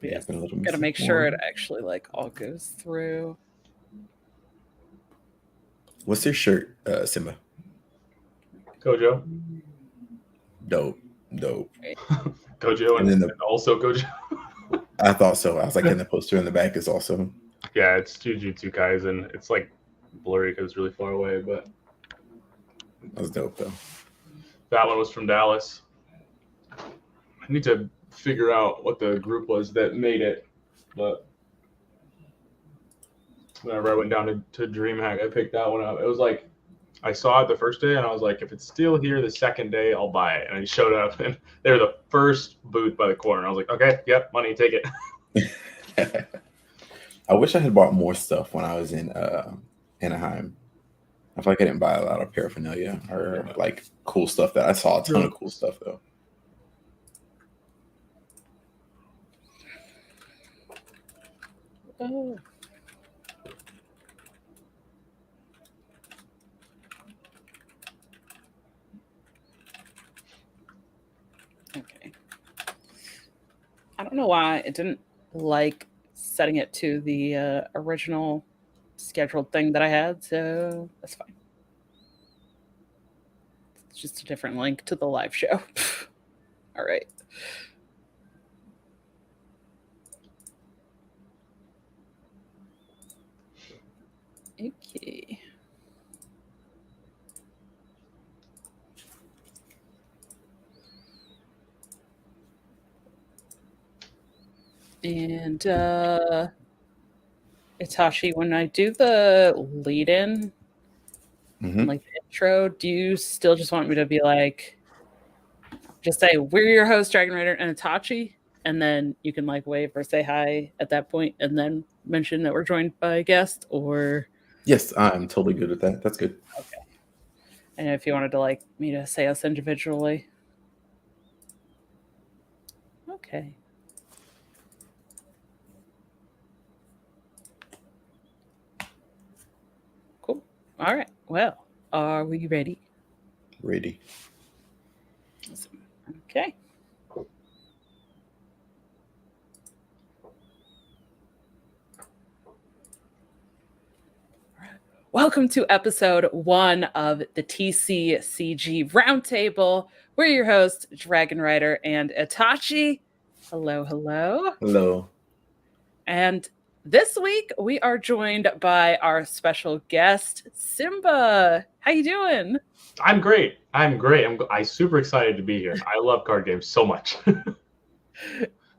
Yeah, gotta make sure it actually like all goes through. What's your shirt, Simba? Gojo. Dope. Gojo and also Gojo. I thought so. I was like, and the poster in the back is also. Yeah, it's Jujutsu Kaisen. It's like blurry because it's really far away, but That's dope though. That one was from Dallas. I need to figure out what the group was that made it, but whenever I went down to DreamHack, I picked that one up. It was like, I saw it the first day, and I was like, if it's still here the second day, I'll buy it. And I showed up, and they were the first booth by the corner. I was like, okay, yep, money, take it. I wish I had bought more stuff when I was in Anaheim. I feel like I didn't buy a lot of paraphernalia or like cool stuff. That I saw a ton of cool stuff though. Oh. Okay. I don't know why it didn't like setting it to the original scheduled thing that I had, so that's fine. It's just a different link to the live show. All right. Okay. And Itachi, when I do the lead-in, like the intro, do you still just want me to be like, just say, we're your host, Dragon Rider and Itachi, and then you can like wave or say hi at that point, and then mention that we're joined by a guest, or? Yes, I'm totally good with that. That's good. Okay. And if you wanted to like me to say us individually. Okay. Cool. All right. Well, are we ready? Ready. Awesome. Okay. Welcome to episode 1 of the TCCG Roundtable. We're your hosts, Dragon Rider and Itachi. Hello, hello. Hello. And this week we are joined by our special guest, Simba. How you doing? I'm great. I'm super excited to be here. I love card games so much.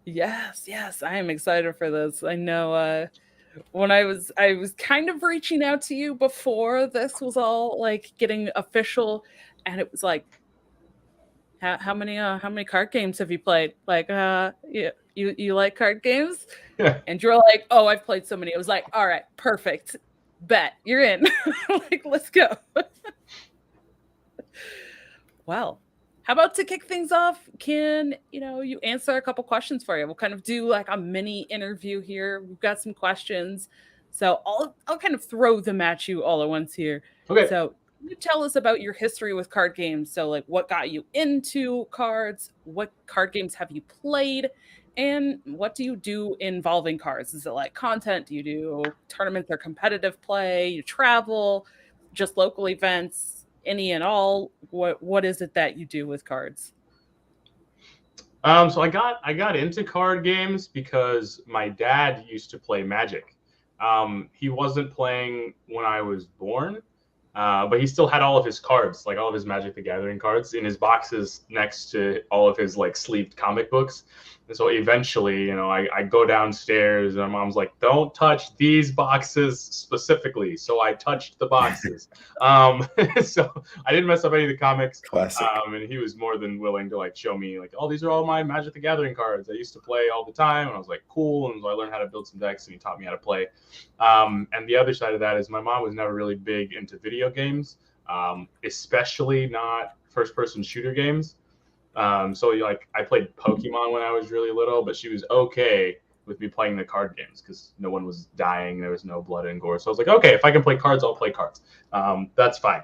Yes, I am excited for this. I know when I was kind of reaching out to you before this was all like getting official, and it was like, how many card games have you played? Like, you like card games? Yeah. And you're like, oh, I've played so many. It was like, all right, perfect, bet you're in. Like, let's go. Well, how about to kick things off? Can you answer a couple questions for you? We'll kind of do like a mini interview here. We've got some questions, so I'll kind of throw them at you all at once here. Okay. So can you tell us about your history with card games? So like, what got you into cards? What card games have you played? And what do you do involving cards? Is it like content? Do you do tournaments or competitive play? You travel? Just local events? Any and all? What is it that you do with cards? So I got into card games because my dad used to play Magic. He wasn't playing when I was born, but he still had all of his cards, like all of his Magic the Gathering cards, in his boxes next to all of his like sleeved comic books. And so eventually, I go downstairs and my mom's like, don't touch these boxes specifically. So I touched the boxes. So I didn't mess up any of the comics. Classic. And he was more than willing to like show me like, oh, these are all my Magic the Gathering cards I used to play all the time. And I was like, cool. And so I learned how to build some decks and he taught me how to play. And the other side of that is my mom was never really big into video games, especially not first-person shooter games. So like I played Pokemon when I was really little, but she was okay with me playing the card games because no one was dying. There was no blood and gore. So I was like, okay, if I can play cards, I'll play cards. That's fine.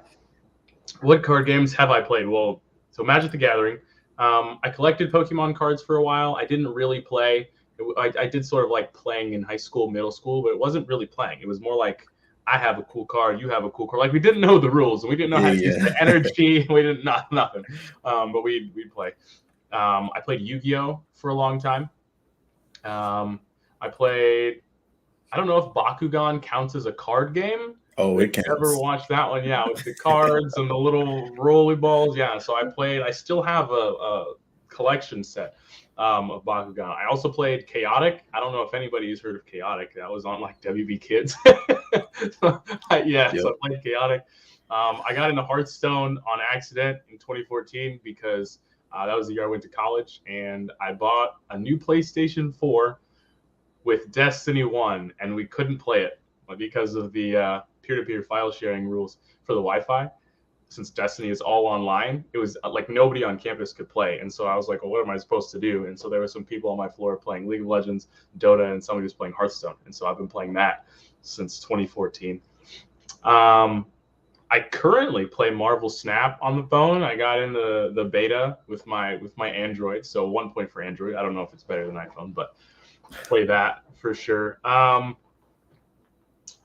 What card games have I played? Well, So Magic the Gathering. I collected Pokemon cards for a while. I didn't really play. I did sort of like playing in high school, middle school, but it wasn't really playing. It was more like I have a cool card, you have a cool card. Like we didn't know the rules and we didn't know how to use the energy. We didn't nothing. But we'd play. I played Yu-Gi-Oh for a long time. I played. I don't know if Bakugan counts as a card game. Oh, it counts. Ever watched that one? Yeah, with the cards and the little rolly balls. Yeah, so I played. I still have a collection set of Bakugan. I also played Chaotic. I don't know if anybody's heard of Chaotic. That was on like WB Kids. So I played Chaotic. I got into Hearthstone on accident in 2014 because that was the year I went to college, and I bought a new PlayStation 4 with Destiny 1, and we couldn't play it because of the peer-to-peer file sharing rules for the Wi-Fi. Since Destiny is all online, it was like nobody on campus could play. And so I was like, well, what am I supposed to do? And so there were some people on my floor playing League of Legends, Dota, and somebody was playing Hearthstone. And so I've been playing that since 2014. I currently play Marvel Snap on the phone. I got in the beta with my Android. So 1 point for Android. I don't know if it's better than iPhone, but play that for sure.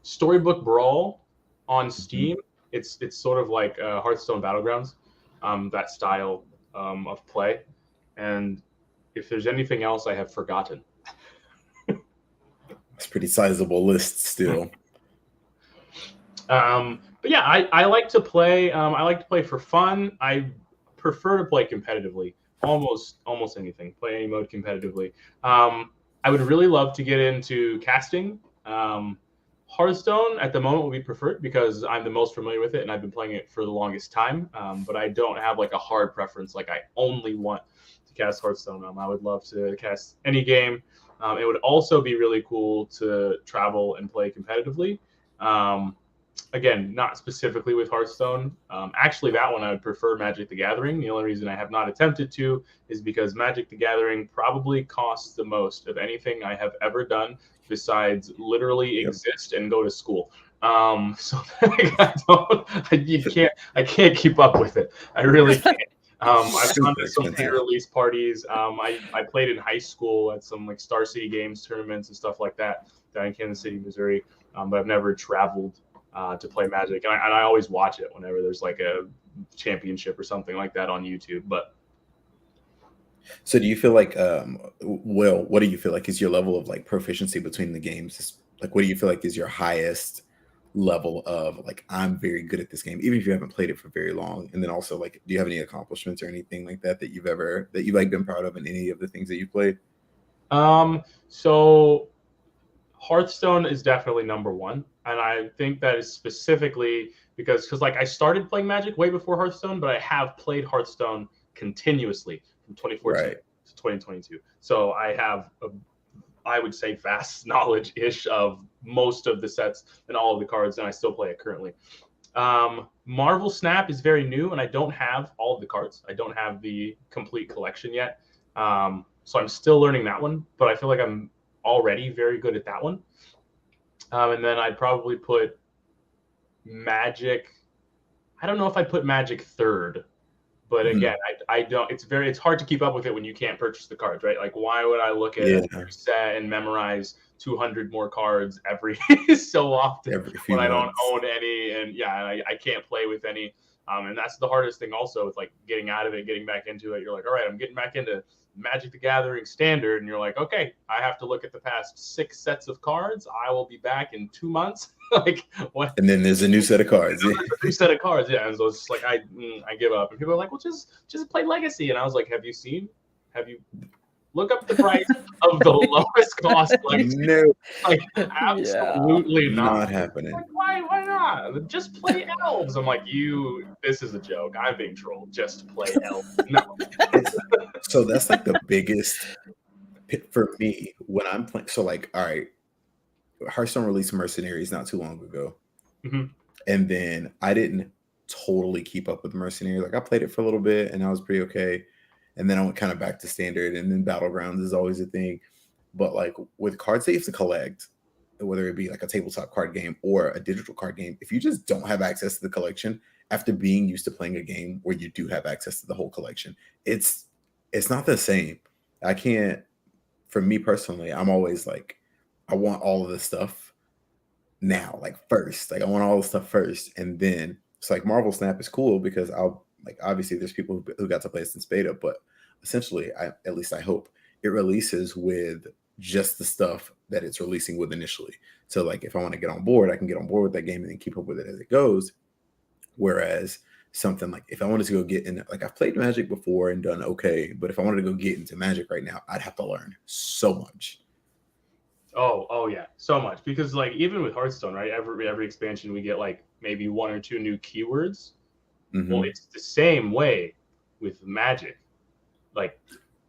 Storybook Brawl on Steam. It's sort of like Hearthstone Battlegrounds, that style of play. And if there's anything else I have forgotten. It's a pretty sizable list still. But yeah, I like to play. I like to play for fun. I prefer to play competitively. Almost anything. Play any mode competitively. I would really love to get into casting. Hearthstone at the moment would be preferred because I'm the most familiar with it and I've been playing it for the longest time. But I don't have like a hard preference. Like I only want to cast Hearthstone. I would love to cast any game. It would also be really cool to travel and play competitively. Again, not specifically with Hearthstone. Actually, that one I would prefer Magic the Gathering. The only reason I have not attempted to is because Magic the Gathering probably costs the most of anything I have ever done besides literally exist and go to school. So I can't keep up with it. I really can't. I've gone to some pre-release parties. I played in high school at some like Star City Games tournaments and stuff like that down in Kansas City, Missouri. But I've never traveled to play Magic, and I always watch it whenever there's like a championship or something like that on YouTube. But so do you feel like what do you feel like is your level of like proficiency between the games? Like what do you feel like is your highest level of like I'm very good at this game, even if you haven't played it for very long? And then also like do you have any accomplishments or anything like that you've like been proud of in any of the things that you've played? So Hearthstone is definitely number one. And I think that is specifically because like I started playing Magic way before Hearthstone, but I have played Hearthstone continuously from 2014 to 2022. So I have, I would say, vast knowledge-ish of most of the sets and all of the cards, and I still play it currently. Marvel Snap is very new, and I don't have all of the cards. I don't have the complete collection yet. So I'm still learning that one, but I feel like I'm already very good at that one. And then I'd probably put Magic. I don't know if I put Magic third, but again, I don't. It's hard to keep up with it when you can't purchase the cards, right? Like, why would I look at a set and memorize 200 more cards every so often when I don't own any? And I can't play with any. And that's the hardest thing also with like getting out of it, getting back into it. You're like, all right, I'm getting back into Magic the Gathering Standard, and you're like, okay, I have to look at the past 6 sets of cards. I will be back in 2 months. Like what? And then there's a new set of cards. A new set of cards, yeah. And so it's like I give up. And people are like, well, just play Legacy. And I was like, have you look up the price of the lowest cost Legacy? No, like absolutely not happening. Like, why not? Just play elves. I'm like, this is a joke. I'm being trolled. Just play elves. No. So that's like the biggest for me when I'm playing. So like, all right, Hearthstone released Mercenaries not too long ago. And then I didn't totally keep up with Mercenaries. Like I played it for a little bit and I was pretty okay. And then I went kind of back to Standard, and then Battlegrounds is always a thing. But like with cards that you have to collect, whether it be like a tabletop card game or a digital card game, if you just don't have access to the collection, after being used to playing a game where you do have access to the whole collection, it's not the same. I can't, for me personally, I'm always like, I want all of the stuff now, like first. Like I want all the stuff first. And then it's like Marvel Snap is cool because I'll like, obviously there's people who got to play it since beta, but essentially, at least I hope it releases with just the stuff that it's releasing with initially. So like if I want to get on board, I can get on board with that game and then keep up with it as it goes. Whereas something like if I wanted to go get in, like I've played Magic before and done okay, but if I wanted to go get into Magic right now, I'd have to learn so much. Oh yeah, so much. Because like even with Hearthstone, right? Every expansion we get like maybe 1 or 2 new keywords. Mm-hmm. Well, it's the same way with Magic. Like,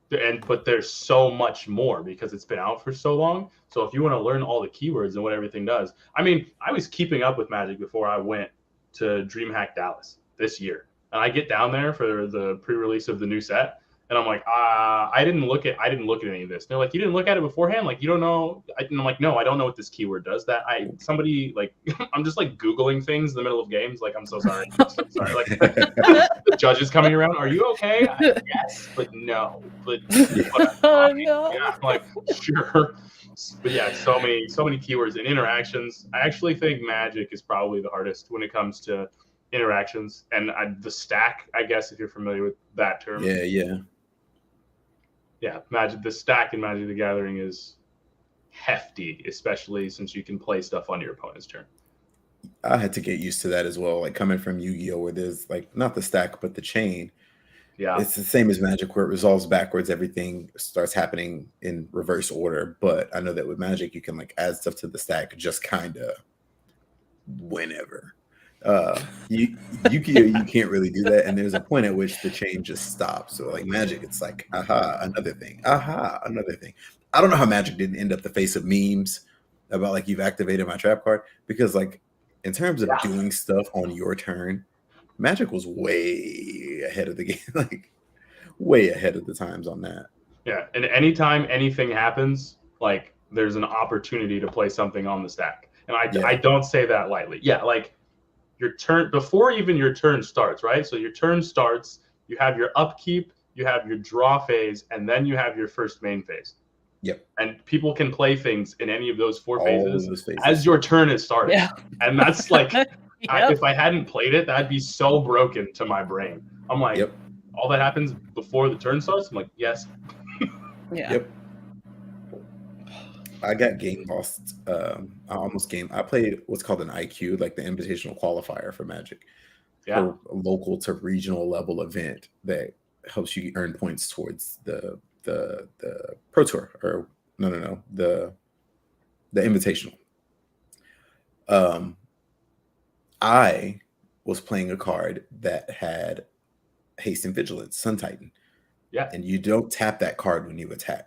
but there's so much more because it's been out for so long. So if you want to learn all the keywords and what everything does, I mean, I was keeping up with Magic before I went to DreamHack Dallas this year, and I get down there for the pre-release of the new set, and I'm like, I didn't look at any of this. And they're like, you didn't look at it beforehand? Like, you don't know? And I'm like, no, I don't know what this keyword does. Somebody like, I'm just like Googling things in the middle of games. Like, I'm so sorry. I'm so sorry. Like, the judge is coming around. Are you okay? Yes, but no. But Oh, no. yeah, I'm like, sure. But yeah, so many keywords and interactions. I actually think Magic is probably the hardest when it comes to interactions and the stack, I guess, if you're familiar with that term. Yeah, Magic, the stack in Magic the Gathering is hefty, especially since you can play stuff on your opponent's turn. I had to get used to that as well. Like coming from Yu-Gi-Oh, where there's like not the stack but the chain. Yeah, it's the same as Magic where it resolves backwards. Everything starts happening in reverse order. But I know that with Magic, you can like add stuff to the stack just kind of whenever. Yu-Gi-Oh, you can't really do that, and there's a point at which the chain just stops. So like Magic, it's like another thing, another thing. I don't know how Magic didn't end up the face of memes about like you've activated my trap card, because like in terms of doing stuff on your turn, Magic was way ahead of the game, like way ahead of the times on that. Yeah, and anytime anything happens, like there's an opportunity to play something on the stack, and I don't say that lightly. Yeah, like your turn, before even your turn starts, right? So your turn starts, you have your upkeep, you have your draw phase, and then you have your first main phase. Yep. And people can play things in any of those four phases as your turn is starting. Yeah. And that's like, if I hadn't played it, that'd be so broken to my brain. I'm like, all that happens before the turn starts? I'm like, yes. Yep. I got game lost. I played what's called an IQ, like the invitational qualifier for Magic. Yeah. For a local to regional level event that helps you earn points towards the Pro Tour, or the invitational. I was playing a card that had haste and vigilance, Sun Titan. Yeah. And you don't tap that card when you attack.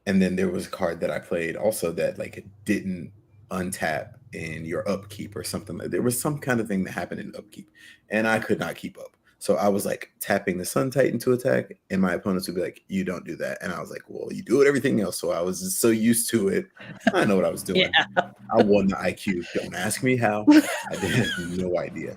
And then there was a card that I played also that like it didn't untap in your upkeep or something. There was some kind of thing that happened in upkeep, and I could not keep up. So I was like tapping the Sun Titan to attack, and my opponents would be like, "You don't do that." And I was like, "Well, you do it everything else." So I was just so used to it. I know what I was doing. Yeah. I won the IQ. Don't ask me how. I have no idea.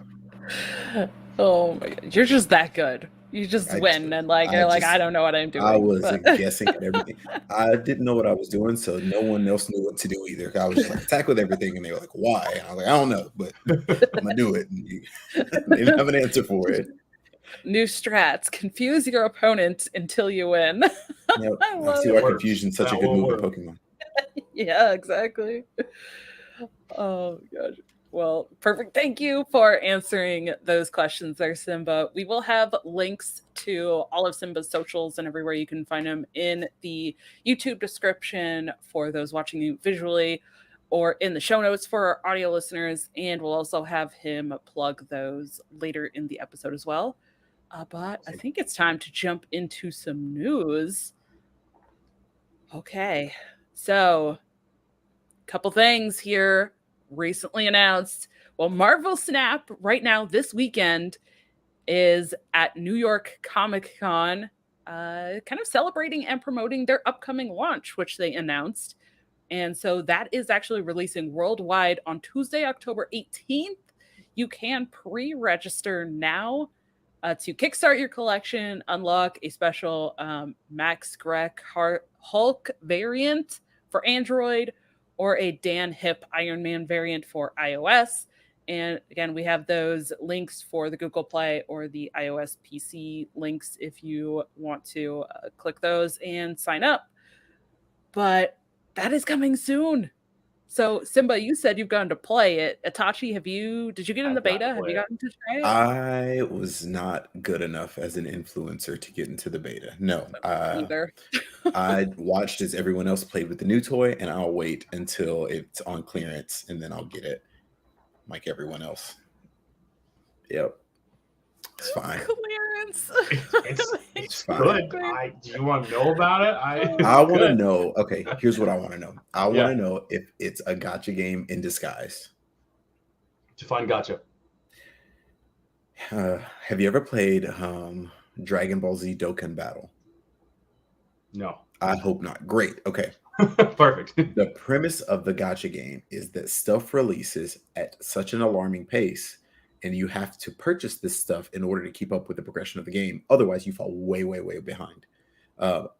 Oh my God. You're just that good. You just win, and like you're like, I don't know what I'm doing. I was guessing at everything. I didn't know what I was doing, so no one else knew what to do either. I was just like, attack with everything, and they were like, why? And I was like, I don't know, but I'm gonna do it. And they didn't have an answer for it. New strats: confuse your opponent until you win. Yep. I see why confusion's such a good move in Pokemon. Yeah, exactly. Oh my gosh. Well, perfect. Thank you for answering those questions there, Simba. We will have links to all of Simba's socials and everywhere you can find him in the YouTube description for those watching you visually, or in the show notes for our audio listeners. And we'll also have him plug those later in the episode as well. But I think it's time to jump into some news. Okay. So, couple things here. Recently announced. Well, Marvel Snap right now this weekend is at New York Comic Con, kind of celebrating and promoting their upcoming launch, which they announced. And so that is actually releasing worldwide on Tuesday, October 18th. you can pre-register now to kickstart your collection, unlock a special Max Grek Hulk variant for Android, or a Dan Hip Iron Man variant for iOS. And again, we have those links for the Google Play or the iOS PC links if you want to click those and sign up. But that is coming soon. So Simba, you said you've gone to play it. Itachi, did you get in the beta? Have you gotten to try it? I was not good enough as an influencer to get into the beta. No. Either. I watched as everyone else played with the new toy, and I'll wait until it's on clearance and then I'll get it like everyone else. Yep. It's fine. Clearance. It's good. Do you want to know about it? I want to know. Okay, here's what I want to know. I want to know if it's a gacha game in disguise. Define gacha. Have you ever played Dragon Ball Z Dokkan Battle? No. I hope not. Great. Okay. Perfect. The premise of the gacha game is that stuff releases at such an alarming pace, and you have to purchase this stuff in order to keep up with the progression of the game. Otherwise, you fall way, way, way behind. And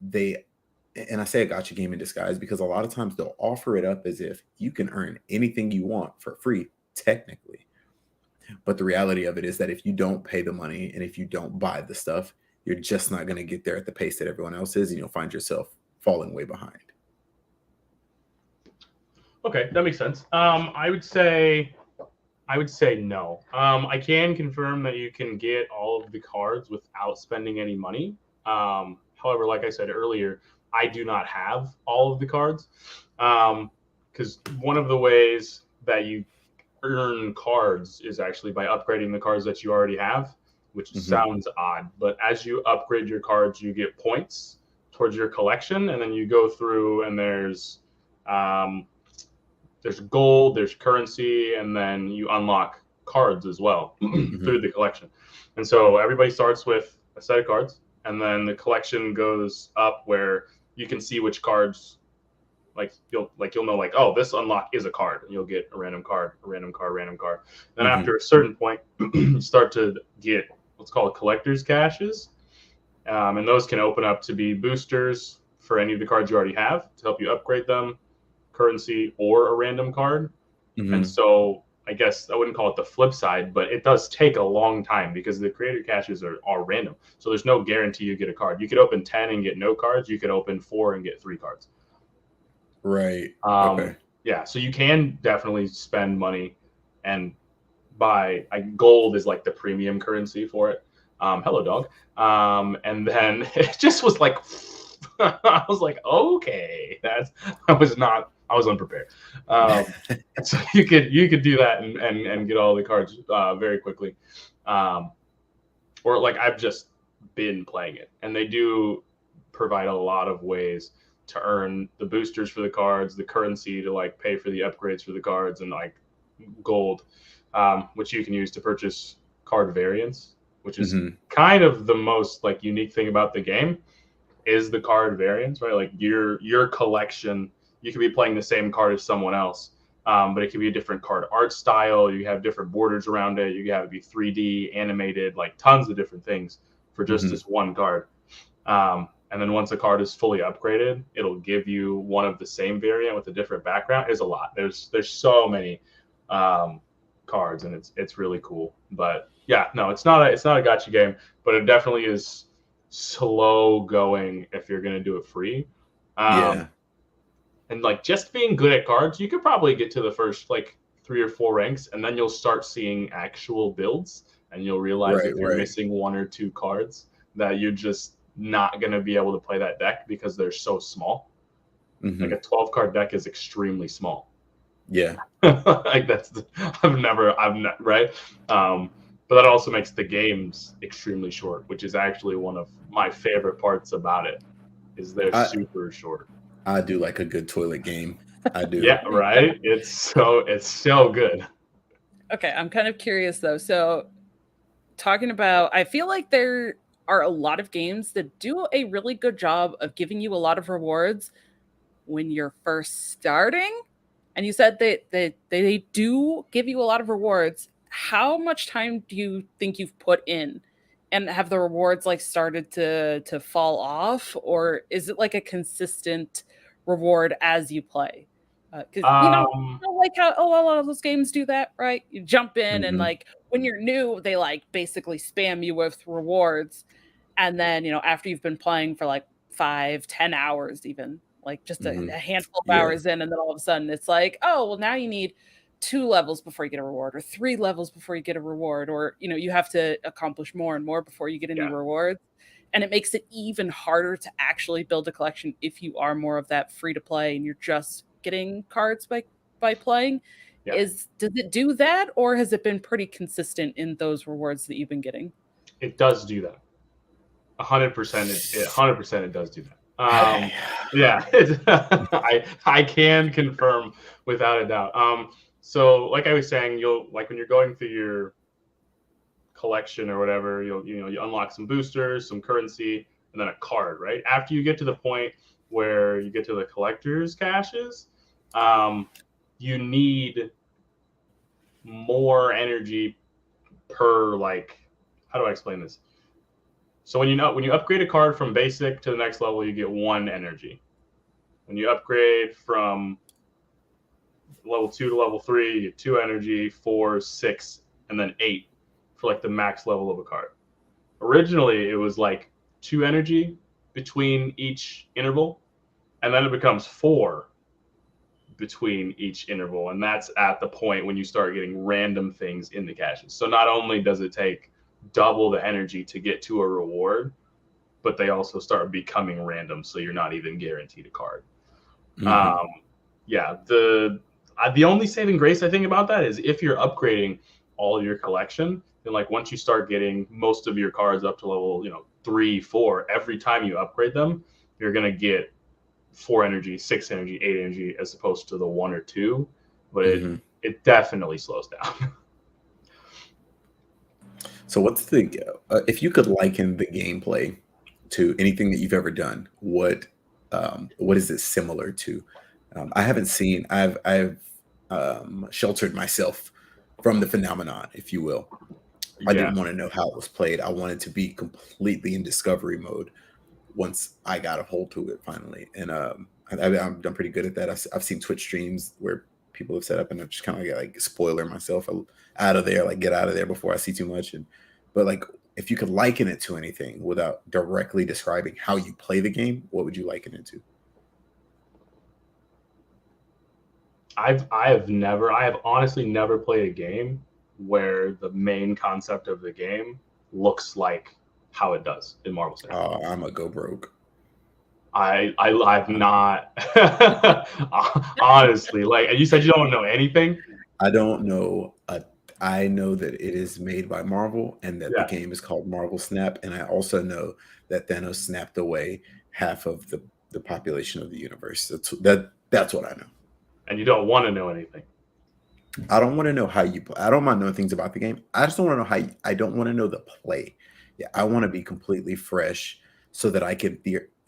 I say a gacha game in disguise because a lot of times they'll offer it up as if you can earn anything you want for free, technically. But the reality of it is that if you don't pay the money and if you don't buy the stuff, you're just not going to get there at the pace that everyone else is, and you'll find yourself falling way behind. Okay, that makes sense. I would say no. I can confirm that you can get all of the cards without spending any money. However, like I said earlier, I do not have all of the cards because one of the ways that you earn cards is actually by upgrading the cards that you already have, which sounds odd. But as you upgrade your cards, you get points towards your collection, and then you go through and there's gold, there's currency, and then you unlock cards as well through the collection. And so everybody starts with a set of cards, and then the collection goes up where you can see which cards, you'll know, like, oh, this unlock is a card, and you'll get a random card, a random card, random card. Then after a certain point, you start to get what's called collector's caches, and those can open up to be boosters for any of the cards you already have to help you upgrade them, currency, or a random card. And so I guess I wouldn't call it the flip side, but it does take a long time because the creator caches are random. So there's no guarantee you get a card. You could open 10 and get no cards. You could open 4 and get 3 cards. Right. Okay. Yeah. So you can definitely spend money and buy. Gold is like the premium currency for it. Hello, dog. And then it just was like, I was like, okay, I was unprepared. So you could do that and get all the cards very quickly. Or like I've just been playing it, and they do provide a lot of ways to earn the boosters for the cards, the currency to like pay for the upgrades for the cards, and like gold, which you can use to purchase card variants, which is kind of the most like unique thing about the game is the card variants, right? Like your collection, you could be playing the same card as someone else, but it could be a different card art style. You have different borders around it. You can have it be 3D, animated, like tons of different things for just this one card. And then once a card is fully upgraded, it'll give you one of the same variant with a different background. There's a lot. There's so many cards, and it's really cool. But yeah, no, it's not a gacha game, but it definitely is slow going if you're gonna do it free. And like just being good at cards, you could probably get to the first like 3 or 4 ranks, and then you'll start seeing actual builds, and you'll realize if you're missing 1 or 2 cards that you're just not going to be able to play that deck because they're so small. Like a 12 card deck is extremely small. Yeah. Like I've not, right. But that also makes the games extremely short, which is actually one of my favorite parts about it is they're super short. I do like a good toilet game. I do. Yeah, right. It's so good. Okay, I'm kind of curious though. So talking about, I feel like there are a lot of games that do a really good job of giving you a lot of rewards when you're first starting. And you said that they do give you a lot of rewards how much time do you think you've put in? And have the rewards like started to fall off, or is it like a consistent reward as you play? Because like how a lot of those games do that, right? You jump in and like when you're new, they like basically spam you with rewards, and then after you've been playing for like 5-10 hours, even like just a handful of hours in, and then all of a sudden it's like, oh well, now you need 2 levels before you get a reward, or 3 levels before you get a reward, or you have to accomplish more and more before you get any rewards. And it makes it even harder to actually build a collection if you are more of that free to play and you're just getting cards by playing. Does it do that, or has it been pretty consistent in those rewards that you've been getting? It does do that. 100%. 100% it does do that. Yeah, I can confirm without a doubt. So like I was saying, you'll like when you're going through your collection or whatever, you unlock some boosters, some currency, and then a card, right? After you get to the point where you get to the collector's caches, you need more energy per, like, how do I explain this? So when you upgrade a card from basic to the next level, you get 1 energy. When you upgrade from level 2 to level 3, you get 2 energy, 4, 6, and then 8 for like the max level of a card. Originally, it was like 2 energy between each interval, and then it becomes 4 between each interval, and that's at the point when you start getting random things in the caches. So not only does it take double the energy to get to a reward, but they also start becoming random, so you're not even guaranteed a card. The only saving grace I think about that is if you're upgrading all of your collection, then like once you start getting most of your cards up to level 3, 4, every time you upgrade them, you're gonna get 4 energy, 6 energy, 8 energy, as opposed to the 1 or 2. But it definitely slows down. So what's if you could liken the gameplay to anything that you've ever done, what is it similar to? I haven't seen. I've sheltered myself from the phenomenon, if you will. I didn't want to know how it was played. I wanted to be completely in discovery mode once I got a hold to it finally. And I've done pretty good at that. I've seen Twitch streams where people have set up, and I'm just kind of like spoiler myself out of there, like get out of there before I see too much. But like, if you could liken it to anything without directly describing how you play the game, what would you liken it to? I have honestly never played a game where the main concept of the game looks like how it does in Marvel Snap. Oh, I'm a go broke. I've not honestly, like you said, you don't know anything. I don't know. I know that it is made by Marvel and that the game is called Marvel Snap, and I also know that Thanos snapped away half of the population of the universe. That's what I know. And you don't want to know anything. I don't want to know how you play. I don't mind knowing things about the game. I just don't want to know how. I don't want to know the play. Yeah, I want to be completely fresh so that I can.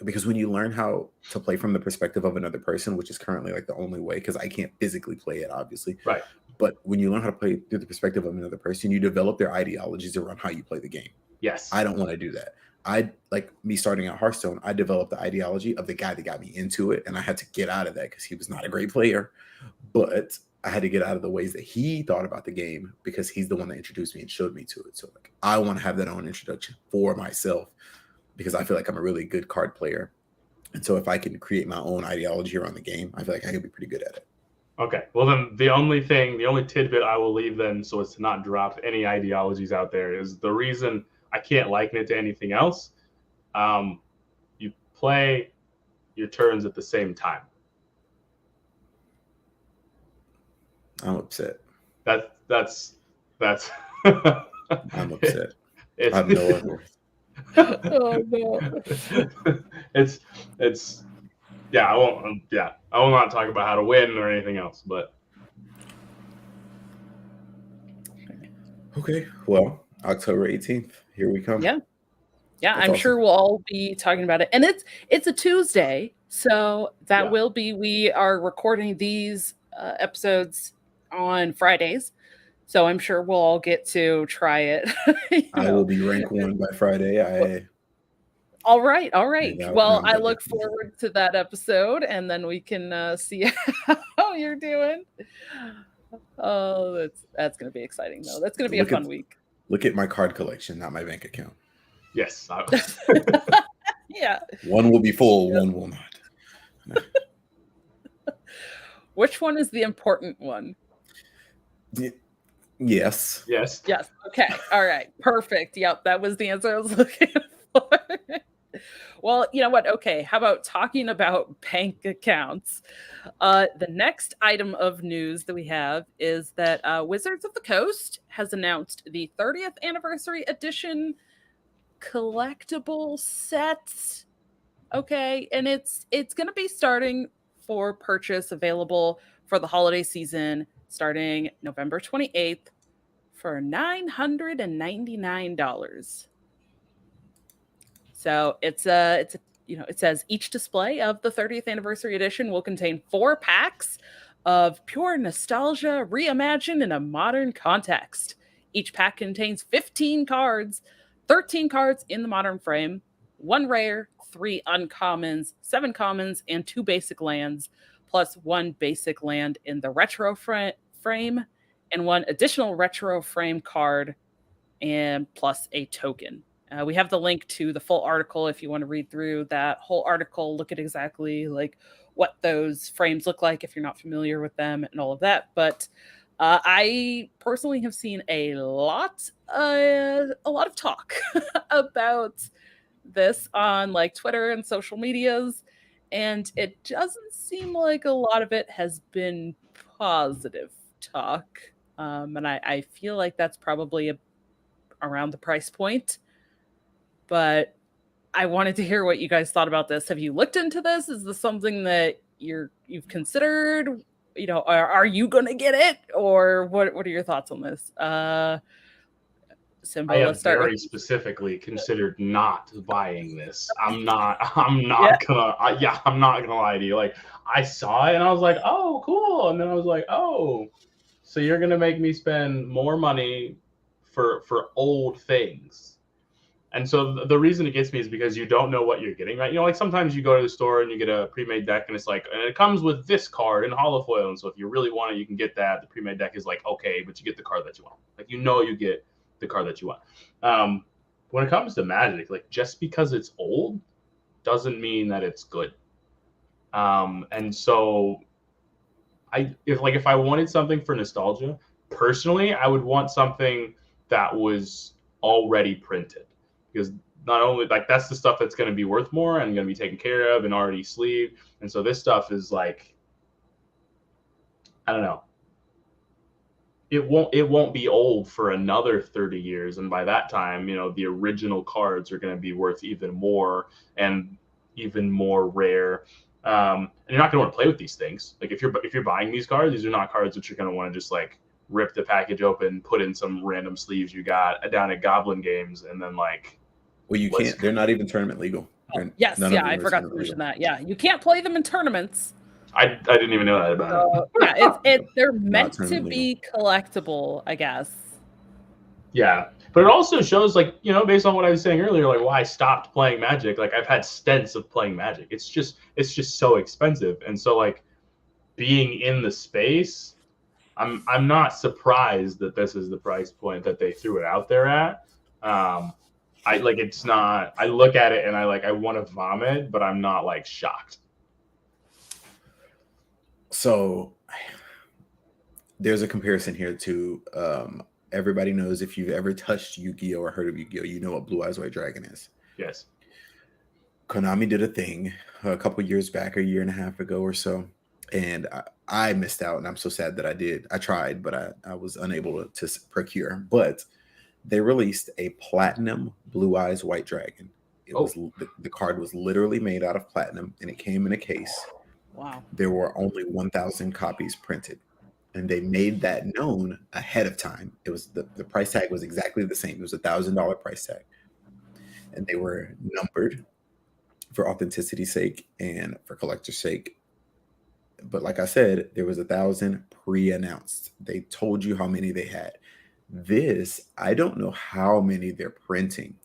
Because when you learn how to play from the perspective of another person, which is currently like the only way, because I can't physically play it, obviously. Right. But when you learn how to play through the perspective of another person, you develop their ideologies around how you play the game. Yes. I don't want to do that. I like me starting out Hearthstone. I developed the ideology of the guy that got me into it, and I had to get out of that because he was not a great player. But I had to get out of the ways that he thought about the game because he's the one that introduced me and showed me to it. So like, I want to have that own introduction for myself because I feel like I'm a really good card player. And so if I can create my own ideology around the game, I feel like I could be pretty good at it. Okay. Well, then the only tidbit I will leave then, so as to not drop any ideologies out there, is the reason I can't liken it to anything else. You play your turns at the same time. I'm upset. That's I'm upset. I have no other. Oh no. It's I will not talk about how to win or anything else, but okay. Well, October 18th, here we come. Yeah. That's I'm awesome. sure we'll all be talking about it. And it's a Tuesday, so that we are recording these episodes on Fridays. So I'm sure we'll all get to try it. I will be rank 1 by Friday. All right. Well, I'm I joking. look forward to that episode, and then we can see how you're doing. Oh, that's going to be exciting, though. That's going to be a fun week. Look at my card collection, not my bank account. Yes. Yeah. One will be full, one will not. Which one is the important one? Yes. Okay. All right. Perfect. Yep. That was the answer I was looking for. Well, you know what? Okay. How about talking about bank accounts? The next item of news that we have is that Wizards of the Coast has announced the 30th anniversary edition collectible set. Okay. And it's going to be starting for purchase, available for the holiday season, starting November 28th for $999. So it's a it says each display of the 30th anniversary edition will contain 4 packs of pure nostalgia reimagined in a modern context. Each pack contains 15 cards, 13 cards in the modern frame, 1 rare, 3 uncommons, 7 commons, and 2 basic lands, plus 1 basic land in the retro frame, and 1 additional retro frame card, and plus a token. We have the link to the full article if you want to read through that whole article, look at exactly like what those frames look like if you're not familiar with them and all of that. But I personally have seen a lot of talk about this on like Twitter and social medias, and it doesn't seem like a lot of it has been positive talk. And I feel like that's probably around the price point. But I wanted to hear what you guys thought about this. Have you looked into this? Is this something that you've considered? You know, are you going to get it, or what are your thoughts on this? Simba, I have let's start very with specifically considered not buying this. I'm not gonna lie to you. Like, I saw it and I was like, oh, cool. And then I was like, oh, so you're gonna make me spend more money for old things. And so the reason it gets me is because you don't know what you're getting, right? You know, like sometimes you go to the store and you get a pre-made deck and it's like, and it comes with this card in holofoil. And so if you really want it, you can get that. The pre-made deck is like, okay, but you get the card that you want. Like, you know, you get the card that you want. When it comes to Magic, like, just because it's old doesn't mean that it's good. And so if I wanted something for nostalgia, personally, I would want something that was already printed, because not only like that's the stuff that's going to be worth more and going to be taken care of and already sleeved. And so this stuff is like, I don't know. It won't be old for another 30 years. And by that time, you know, the original cards are going to be worth even more and even more rare. And you're not going to want to play with these things. Like if you're buying these cards, these are not cards that you're going to want to just like rip the package open, put in some random sleeves you got down at Goblin Games, and then like. Well, you can't. They're not even tournament legal. Yes, I forgot to mention that. Yeah, you can't play them in tournaments. I didn't even know that about it. Yeah, they're meant to be collectible, I guess. Yeah, but it also shows, like, you know, based on what I was saying earlier, like why I stopped playing Magic. Like, I've had stints of playing Magic. It's just so expensive, and so like being in the space, I'm not surprised that this is the price point that they threw it out there at. It's not. I look at it and I want to vomit, but I'm not like shocked. So there's a comparison here to everybody knows, if you've ever touched Yu-Gi-Oh or heard of Yu-Gi-Oh, you know what Blue Eyes White Dragon is. Yes. Konami did a thing a couple years back, a year and a half ago or so, and I missed out, and I'm so sad that I did. I tried, but I was unable to procure. But they released a platinum Blue Eyes White Dragon. The card was literally made out of platinum, and it came in a case. Wow. There were only 1,000 copies printed, and they made that known ahead of time. It was the price tag was exactly the same. It was $1,000 price tag, and they were numbered for authenticity's sake and for collector's sake. But like I said, there was 1,000 pre-announced. They told you how many they had. This, I don't know how many they're printing.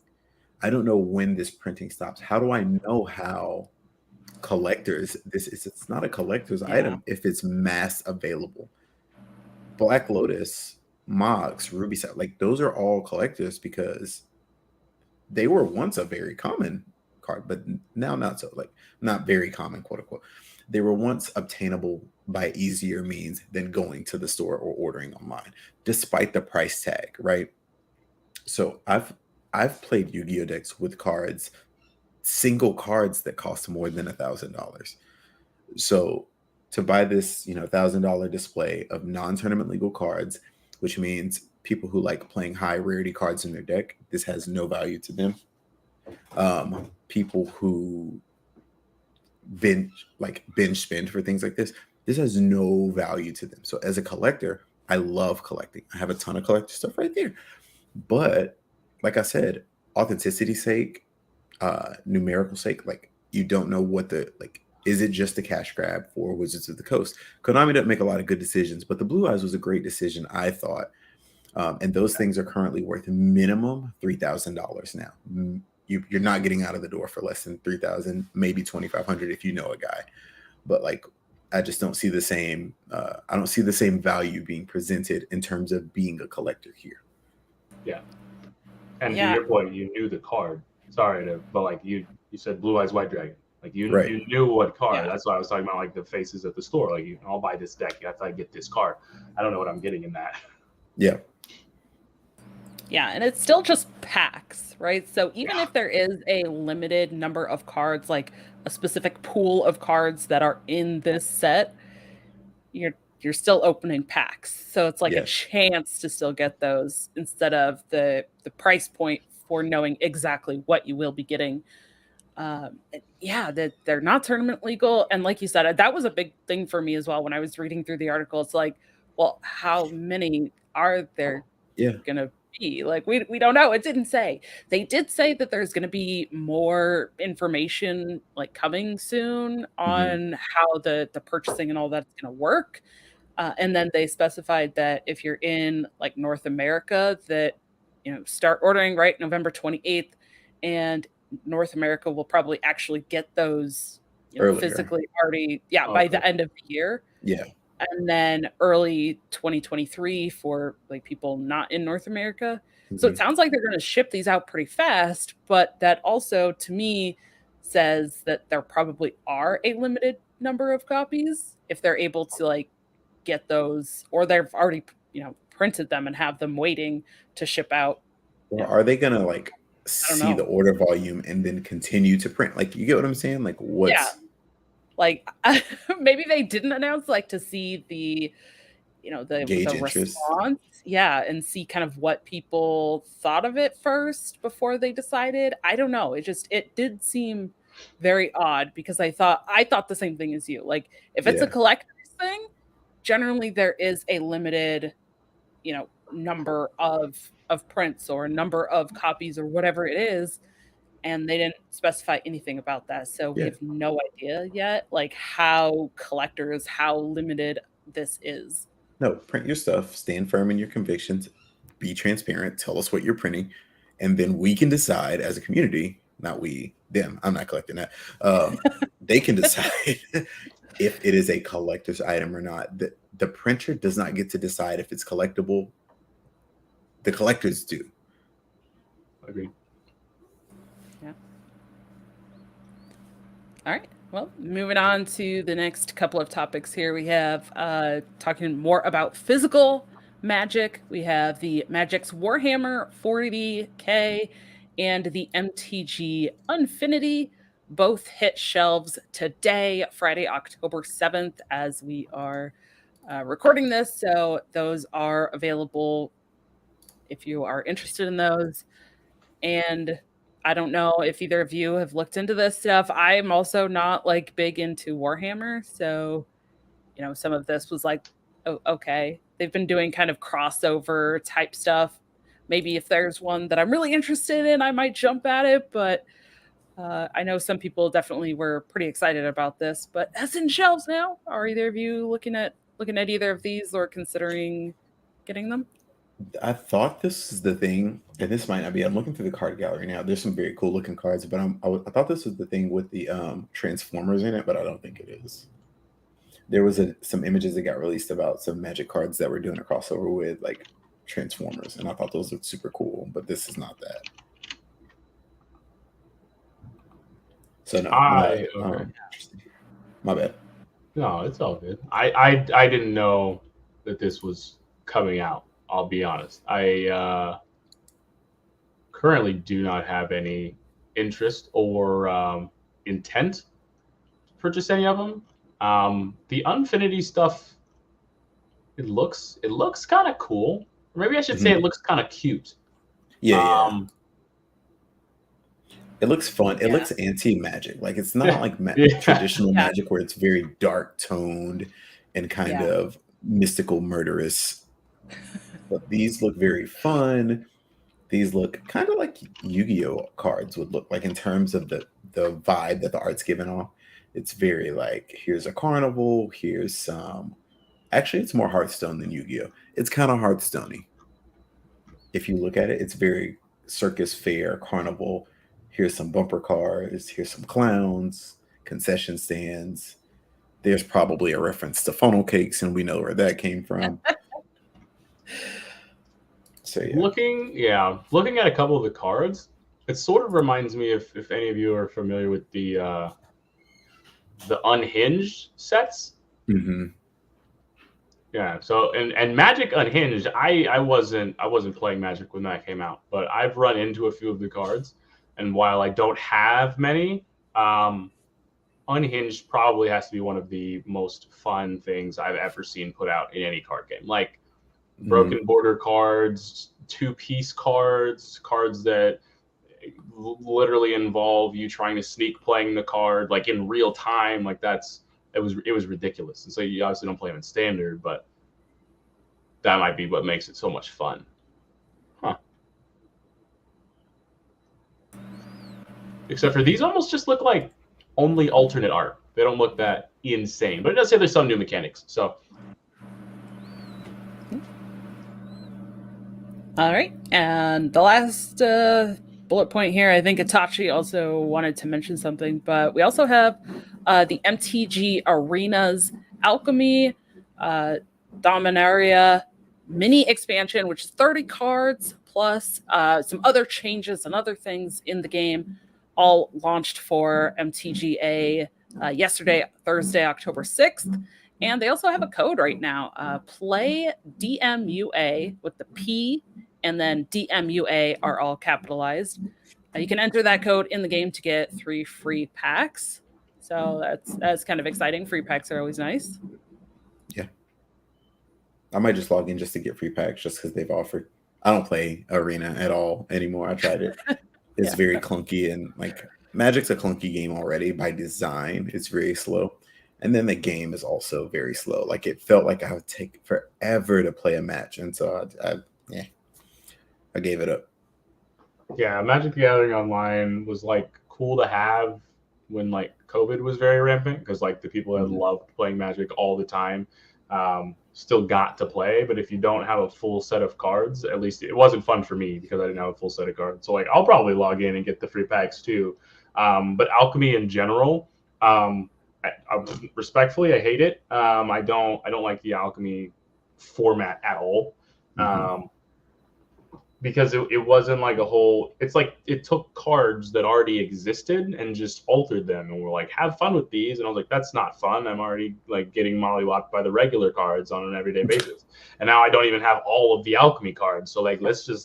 I don't know when this printing stops. How do I know how collectors this is? It's not a collector's item if it's mass available. Black Lotus, Mox, Ruby Set, like those are all collectors because they were once a very common card, but now not so, like not very common, quote unquote. They were once obtainable by easier means than going to the store or ordering online, despite the price tag, right? So I've played Yu-Gi-Oh decks with cards, single cards that cost more than $1,000. So to buy this, $1,000 display of non-tournament legal cards, which means people who like playing high rarity cards in their deck, this has no value to them. People who binge spend for things like this has no value to them. So as a collector, I love collecting. I have a ton of collector stuff right there. But like I said, authenticity's sake, numerical sake, like you don't know what is it just a cash grab for Wizards of the Coast? Konami doesn't make a lot of good decisions, but the Blue Eyes was a great decision, I thought. And those things are currently worth minimum $3,000 now. You're not getting out of the door for less than $3,000, maybe $2,500 if you know a guy. But like, I just don't see the same. I don't see the same value being presented in terms of being a collector here. Yeah, and to your point, you knew the card. But like you said, Blue Eyes White Dragon. Like you knew what card. Yeah. That's why I was talking about like the faces at the store. Like I'll buy this deck if I get this card. I don't know what I'm getting in that. Yeah. Yeah, and it's still just packs, right? So even if there is a limited number of cards, like a specific pool of cards that are in this set, you're still opening packs. So it's like a chance to still get those instead of the price point for knowing exactly what you will be getting. That they're not tournament legal. And like you said, that was a big thing for me as well when I was reading through the article. It's like, well, how many are there going to be? Like, we don't know. It didn't say. They did say that there's going to be more information like coming soon on how the purchasing and all that's going to work. And then they specified that if you're in like North America, that, start ordering right November 28th, and North America will probably actually get those physically already by the end of the year. And then early 2023 for like people not in North America. So it sounds like they're going to ship these out pretty fast, but that also to me says that there probably are a limited number of copies if they're able to like get those, or they've already printed them and have them waiting to ship out. Or are they going to like see the order volume and then continue to print? Like, you get what I'm saying? Like, what's like maybe they didn't announce like to see the the response, and see kind of what people thought of it first before they decided. I don't know. It did seem very odd because I thought the same thing as you. Like, if it's a collector's thing, generally there is a limited number of prints or a number of copies or whatever it is, and they didn't specify anything about that. So we have no idea yet like how limited this is. No, print your stuff, stand firm in your convictions, be transparent, tell us what you're printing, and then we can decide as a community, not we, them, I'm not collecting that, they can decide if it is a collector's item or not. The printer does not get to decide if it's collectible. The collectors do. Agreed. Yeah. All right. Well, moving on to the next couple of topics here. We have talking more about physical Magic. We have the Magix Warhammer 40K and the MTG Unfinity. Both hit shelves today, Friday, October 7th, as we are recording this. So those are available if you are interested in those. And I don't know if either of you have looked into this stuff. I'm also not like big into Warhammer. So, some of this was like, oh, okay. They've been doing kind of crossover type stuff. Maybe if there's one that I'm really interested in, I might jump at it. But I know some people definitely were pretty excited about this, but that's in shelves now. Are either of you looking at either of these or considering getting them? I thought this is the thing, and this might not be. I'm looking through the card gallery now. There's some very cool looking cards, but I thought this was the thing with the Transformers in it, but I don't think it is. There was some images that got released about some Magic cards that were doing a crossover with like Transformers, and I thought those looked super cool, but this is not that. So no, Okay. my bad. No, it's all good. I didn't know that this was coming out. I'll be honest. I currently do not have any interest or intent to purchase any of them. The Unfinity stuff, it looks kind of cool. Or maybe I should say it looks kind of cute. Yeah. It looks fun. It looks anti-Magic. Like it's not like traditional Magic where it's very dark toned and kind of mystical, murderous. But these look very fun. These look kind of like Yu-Gi-Oh cards would look like in terms of the vibe that the art's given off. It's very like, here's a carnival, here's some. Actually, it's more Hearthstone than Yu-Gi-Oh. It's kind of Hearthstone-y. If you look at it, it's very circus fair, carnival. Here's some bumper cars. Here's some clowns, concession stands. There's probably a reference to funnel cakes, and we know where that came from. So looking at a couple of the cards, it sort of reminds me if any of you are familiar with the Unhinged sets. Mm-hmm. Yeah. So and Magic Unhinged, I wasn't playing Magic when that came out, but I've run into a few of the cards. And while I don't have many, Unhinged probably has to be one of the most fun things I've ever seen put out in any card game. Like broken border cards, 2-piece cards, cards that literally involve you trying to sneak playing the card like in real time. Like it was ridiculous. And so you obviously don't play them in standard, but that might be what makes it so much fun. Except for these almost just look like only alternate art. They don't look that insane. But it does say there's some new mechanics. So. All right. And the last bullet point here, I think Itachi also wanted to mention something, but we also have the MTG Arenas Alchemy Dominaria mini expansion, which is 30 cards plus some other changes and other things in the game, all launched for MTGA yesterday, Thursday, October 6th. And they also have a code right now. Play DMUA with the P and then DMUA are all capitalized. You can enter that code in the game to get 3 free packs. So that's kind of exciting. Free packs are always nice. Yeah. I might just log in just to get free packs just because they've offered. I don't play Arena at all anymore. I tried it. It's very clunky, and like Magic's a clunky game already by design. It's very slow. And then the game is also very slow. Like it felt like I would take forever to play a match. And so I gave it up. Yeah, Magic the Gathering Online was like cool to have when like COVID was very rampant because like the people that loved playing Magic all the time still got to play. But if you don't have a full set of cards, at least it wasn't fun for me because I didn't have a full set of cards. So like I'll probably log in and get the free packs too. But Alchemy in general, respectfully, I hate it. I don't like the Alchemy format at all. Because it wasn't like a whole, it's like it took cards that already existed and just altered them and we're like, have fun with these. And I was like, that's not fun. I'm already like getting mollywopped by the regular cards on an everyday basis. And now I don't even have all of the Alchemy cards. So like,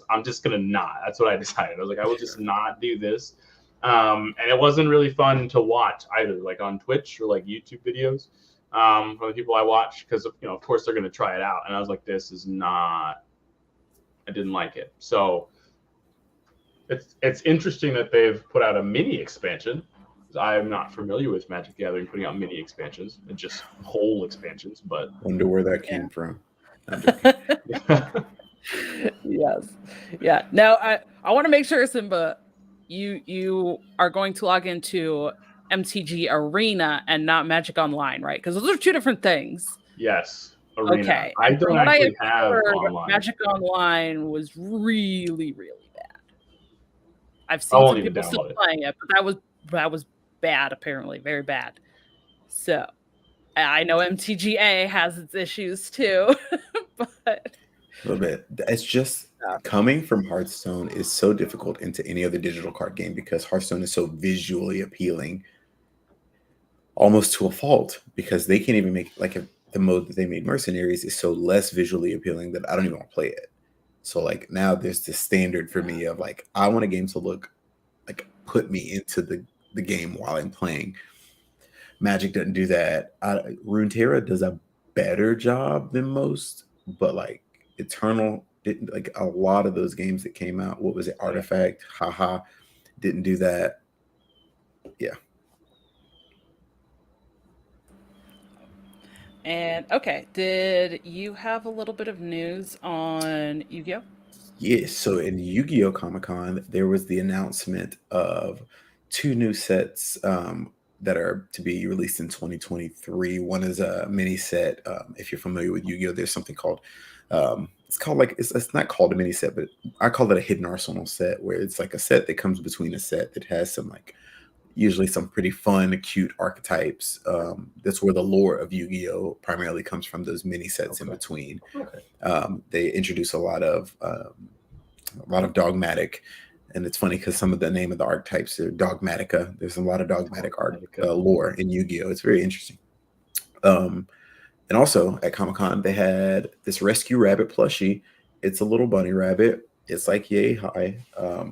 I'm just going to not. That's what I decided. I was like, I will just not do this. And it wasn't really fun to watch either, like on Twitch or like YouTube videos from the people I watch. Because, of course they're going to try it out. And I was like, this is not. I didn't like it. So it's interesting that they've put out a mini expansion. I'm not familiar with Magic the Gathering putting out mini expansions and just whole expansions, but wonder where that came from. Yes. Yeah. Now I want to make sure, Simba, you are going to log into MTG Arena and not Magic Online, right? Because those are two different things. Yes, Arena. Okay. I And from don't what I actually have have heard, online. Magic Online was really, really bad. I've I seen won't some even people still download it. playing it, but that was bad, apparently, very bad. So I know MTGA has its issues too, but A little bit. It's just coming from Hearthstone is so difficult into any other digital card game because Hearthstone is so visually appealing, almost to a fault, because they can't even make like the mode that they made Mercenaries is so less visually appealing that I don't even want to play it. So like now there's this standard for me of like I want a game to look like put me into the game while I'm playing. Magic doesn't do that. Runeterra does a better job than most, but like Eternal didn't, like a lot of those games that came out. What was it? Artifact, haha, didn't do that. Yeah. And okay, did you have a little bit of news on Yu-Gi-Oh? Yes. So in Yu-Gi-Oh! Comic-Con, there was the announcement of 2 new sets that are to be released in 2023. One is a mini set. If you're familiar with Yu-Gi-Oh, there's something called it's called like it's not called a mini set, but I call it a hidden arsenal set, where it's like a set that comes between a set that has some like usually some pretty fun, cute archetypes. That's where the lore of Yu-Gi-Oh primarily comes from. Those mini sets in between. They introduce a lot of dogmatic. And it's funny because some of the name of the archetypes are dogmatica. There's a lot of dogmatic art lore in Yu-Gi-Oh! It's very interesting. And also at Comic-Con, they had this Rescue Rabbit plushie. It's a little bunny rabbit. It's like yay high.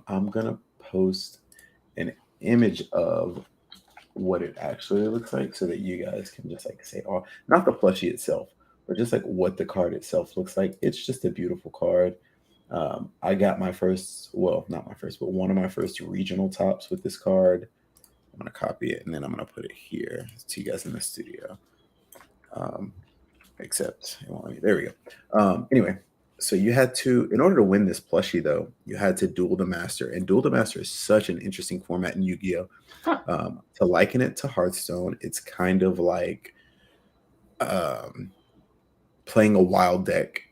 I'm going to post an image of what it actually looks like so that you guys can just like say, oh, not the plushie itself, but just like what the card itself looks like. It's just a beautiful card. I got my first, well, not my first, but one of my first regional tops with this card. I'm going to copy it and then I'm going to put it here to you guys in the studio. Except it won't let me. There we go. Anyway, so you had to, in order to win this plushie, though, you had to duel the master. And duel the master is such an interesting format in Yu-Gi-Oh! To liken it to Hearthstone, it's kind of like playing a wild deck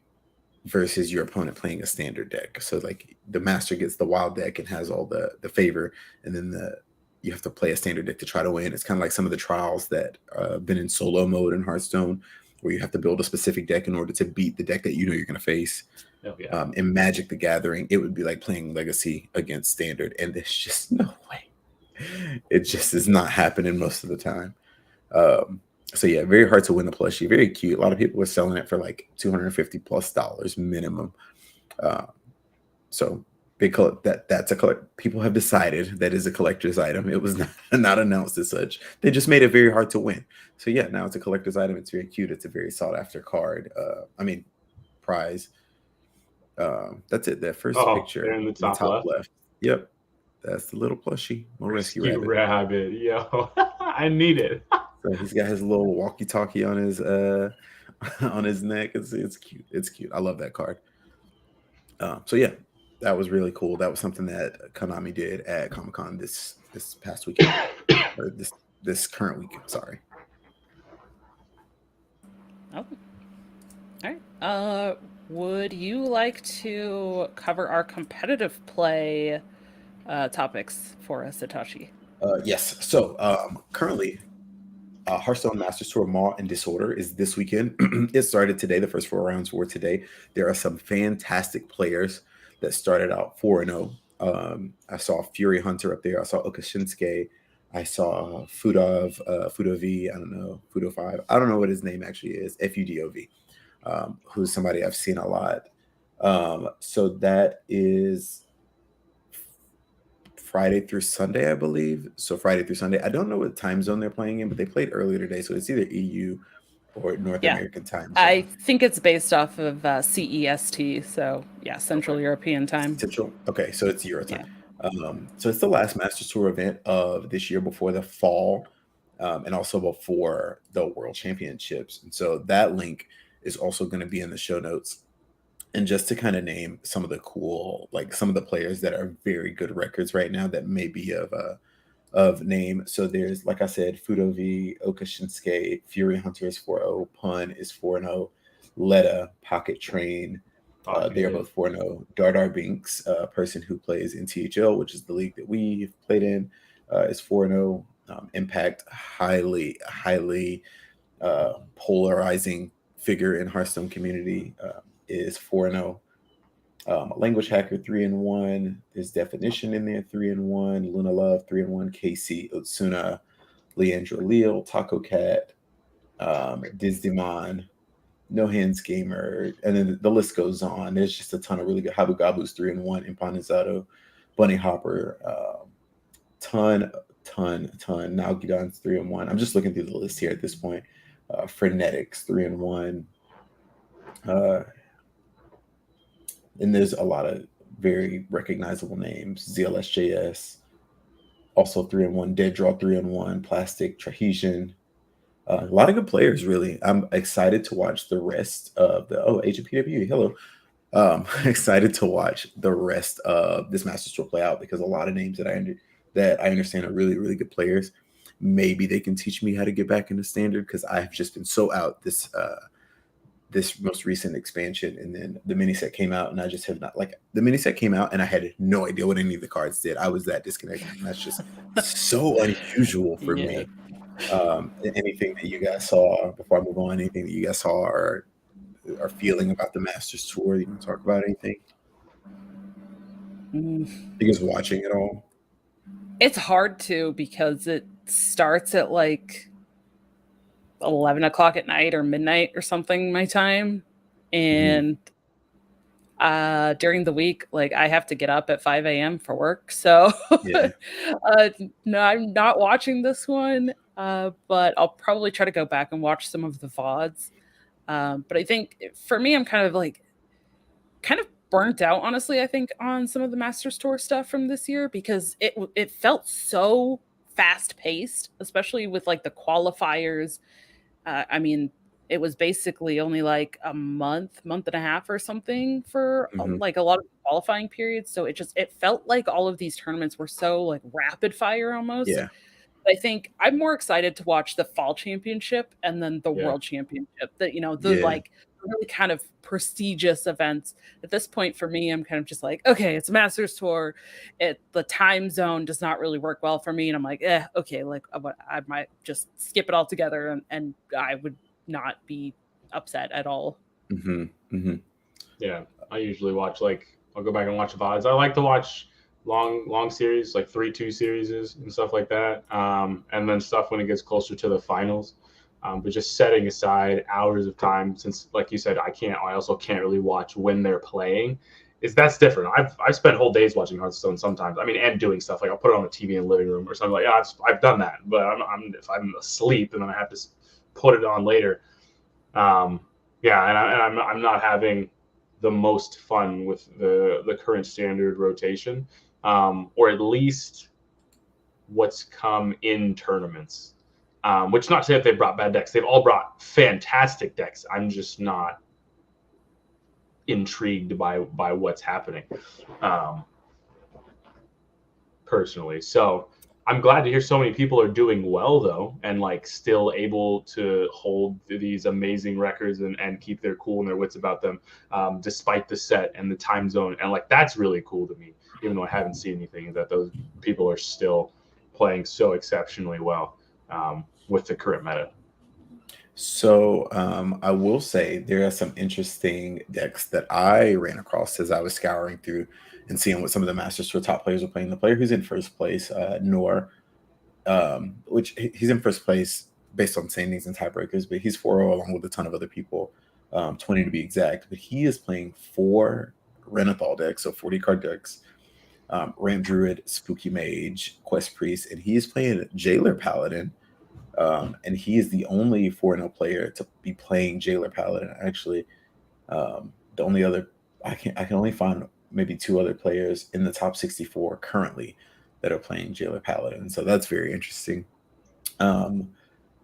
versus your opponent playing a standard deck. So like the master gets the wild deck and has all the favor, and then you have to play a standard deck to try to win. It's kind of like some of the trials that been in solo mode in Hearthstone, where you have to build a specific deck in order to beat the deck that you know you're going to face. In Magic the Gathering, it would be like playing Legacy against Standard, and there's just no way. It just is not happening most of the time. So yeah, very hard to win the plushie. Very cute. A lot of people were selling it for like $250+ minimum. So big that's a collect. People have decided that is a collector's item. It was not announced as such. They just made it very hard to win. So yeah, now it's a collector's item. It's very cute. It's a very sought after card. Prize. That's it. That first picture in the top left. Yep, that's the little plushie. Rescue rabbit. Yo, I need it. So he's got his little walkie-talkie on his neck. It's cute. It's cute. I love that card. So yeah, that was really cool. That was something that Konami did at Comic-Con this past weekend, or this current weekend. Sorry. Oh, all right. Would you like to cover our competitive play topics for us, Satoshi? Yes. So currently, Hearthstone Masters Tour Maw and Disorder is this weekend. It started today. The first 4 rounds were today. There are some fantastic players that started out 4-0. I saw Fury Hunter up there. I saw Okashinsuke. I saw Fudov, Fudov, I don't know, Fudov5. I don't know what his name actually is. Fudov, who's somebody I've seen a lot. So that is Friday through Sunday, I believe. So Friday through Sunday. I don't know what time zone they're playing in, but they played earlier today. So it's either EU or North American time zone. I think it's based off of CEST. So yeah, Central European time. Central. Okay, so it's Euro time. Yeah. So it's the last Masters Tour event of this year before the fall, and also before the World Championships. And so that link is also going to be in the show notes. And just to kind of name some of the cool, like some of the players that are very good records right now that may be of name. So there's, like I said, Fudovi, Oka Shinsuke, Fury Hunter is 4-0, Pun is 4-0, Letta, Pocket Train, they are both 4-0. Dardar Binks, a person who plays in THL, which is the league that we've played in, is 4-0. Impact, highly polarizing figure in Hearthstone community, is 4-0. Language Hacker 3-1. There's Definition in there 3-1. Luna Love 3-1. Casey Utsuna, Leandro Leal, Taco Cat, Dizdemon, No Hands Gamer, and then the list goes on. There's just a ton of really good Habu Gabu's 3-1. Impanizado, Bunny Hopper, ton. Nalgidon's 3-1. I'm just looking through the list here at this point. Frenetics 3-1. And there's a lot of very recognizable names. ZLSJS, also 3-1. Dead Draw 3-1. Plastic, Trahesian. A lot of good players, really. I'm excited to watch the rest of the Agent PW. Hello. Excited to watch the rest of this Masters Tour play out, because a lot of names that I understand are really, really good players. Maybe they can teach me how to get back into Standard, because I've just been so out this most recent expansion, and then the mini set came out, and I just have not, like, the mini set came out and I had no idea what any of the cards did. I was that disconnected, and that's just so unusual for me. Anything that you guys saw before I move on? Anything that you guys saw or are feeling about the Masters Tour? You want to talk about anything? You guys watching it all? It's hard to, because it starts at like 11 o'clock at night or midnight or something my time, and during the week, like, I have to get up at 5 a.m. for work, so Yeah. no, I'm not watching this one, but I'll probably try to go back and watch some of the VODs. But I think for me, I'm kind of burnt out, honestly, I think, on some of the Masters Tour stuff from this year, because it felt so fast paced, especially with like the qualifiers. I mean, it was basically only like a month and a half or something for like a lot of qualifying periods. So it felt like all of these tournaments were so like rapid fire almost. Yeah. I think I'm more excited to watch the fall championship and then the world championship, that, like really kind of prestigious events. At this point for me, I'm kind of just like, okay, it's a Masters Tour. The time zone does not really work well for me. And I'm like, okay, like I might just skip it altogether, and I would not be upset at all. Yeah, I usually watch, like, I'll go back and watch VODs. I like to watch long series, like 3-2 series and stuff like that, and then stuff when it gets closer to the finals. But just setting aside hours of time, since, like you said, I also can't really watch when they're playing. That's different. I've spent whole days watching Hearthstone sometimes. I mean, and doing stuff like I'll put it on the TV in the living room or something. Like, yeah, I've done that, but if I'm asleep and then I have to put it on later. And I'm not having the most fun with the current Standard rotation, or at least what's come in tournaments. Which, not to say that they've brought bad decks. They've all brought fantastic decks. I'm just not intrigued by what's happening, personally. So I'm glad to hear so many people are doing well, though, and like still able to hold these amazing records and keep their cool and their wits about them, despite the set and the time zone. And like, that's really cool to me, even though I haven't seen anything, that those people are still playing so exceptionally well with the current meta. So I will say there are some interesting decks that I ran across as I was scouring through and seeing what some of the Masters Tour top players are playing. The player who's in first place, Noor, which he's in first place based on standings and tiebreakers, but he's 4-0 along with a ton of other people, 20 to be exact. But he is playing 4 Renathal decks, so 40 card decks, Ram Druid, Spooky Mage, Quest Priest, and he is playing Jailer Paladin. And he is the only 4-0 player to be playing Jailer Paladin. Actually, the only other I can only find maybe 2 other players in the top 64 currently that are playing Jailer Paladin. So that's very interesting.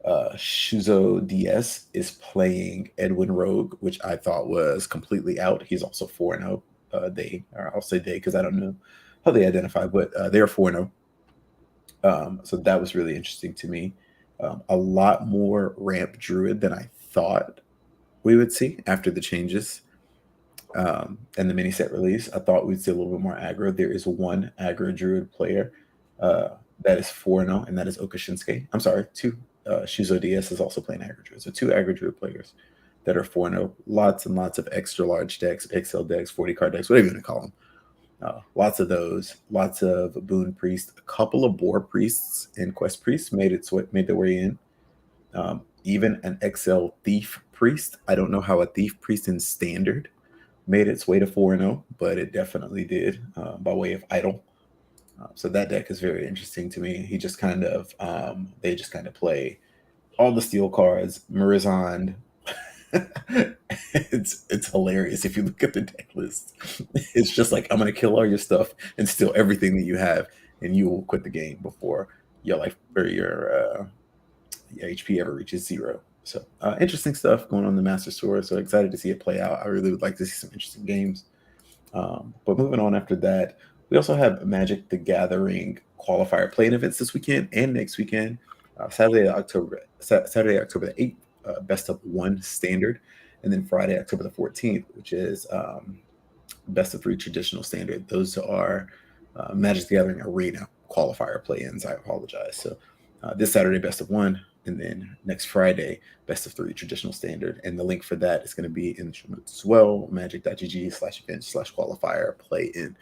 Shuzo DS is playing Edwin Rogue, which I thought was completely out. He's also 4-0. I'll say they because I don't know how they identify, but they're 4-0. So that was really interesting to me. A lot more ramp druid than I thought we would see after the changes and the mini set release. I thought we'd see a little bit more aggro. There is one aggro druid player that is 4-0, and that is Okashinsuke. I'm sorry, two. Shuzo DS is also playing aggro druid. So 2 aggro druid players that are 4-0. Lots and lots of extra large decks, XL decks, 40 card decks, whatever you want to call them. Lots of those, lots of Boon Priest, a couple of Boar Priests and Quest Priests made their way in. Even an XL Thief Priest. I don't know how a Thief Priest in Standard made its way to 4-0, but it definitely did by way of Idol. So that deck is very interesting to me. He just kind of, they just kind of play all the steel cards, Marizond. It's hilarious if you look at the deck list. It's just like, I'm gonna kill all your stuff and steal everything that you have, and you will quit the game before your life or your HP ever reaches 0. So interesting stuff going on in the Master Sword. So excited to see it play out. I really would like to see some interesting games. But moving on after that, we also have Magic the Gathering qualifier playing events this weekend and next weekend. Saturday, October the 8th. Best of 1 standard, and then Friday, October the 14th, which is best of 3 traditional standard. Those are Magic the Gathering Arena qualifier play-ins. I apologize. So this Saturday, best of 1, and then next Friday, best of 3 traditional standard. And the link for that is going to be in the show notes as well. Magic.gg/event/qualifier play-in.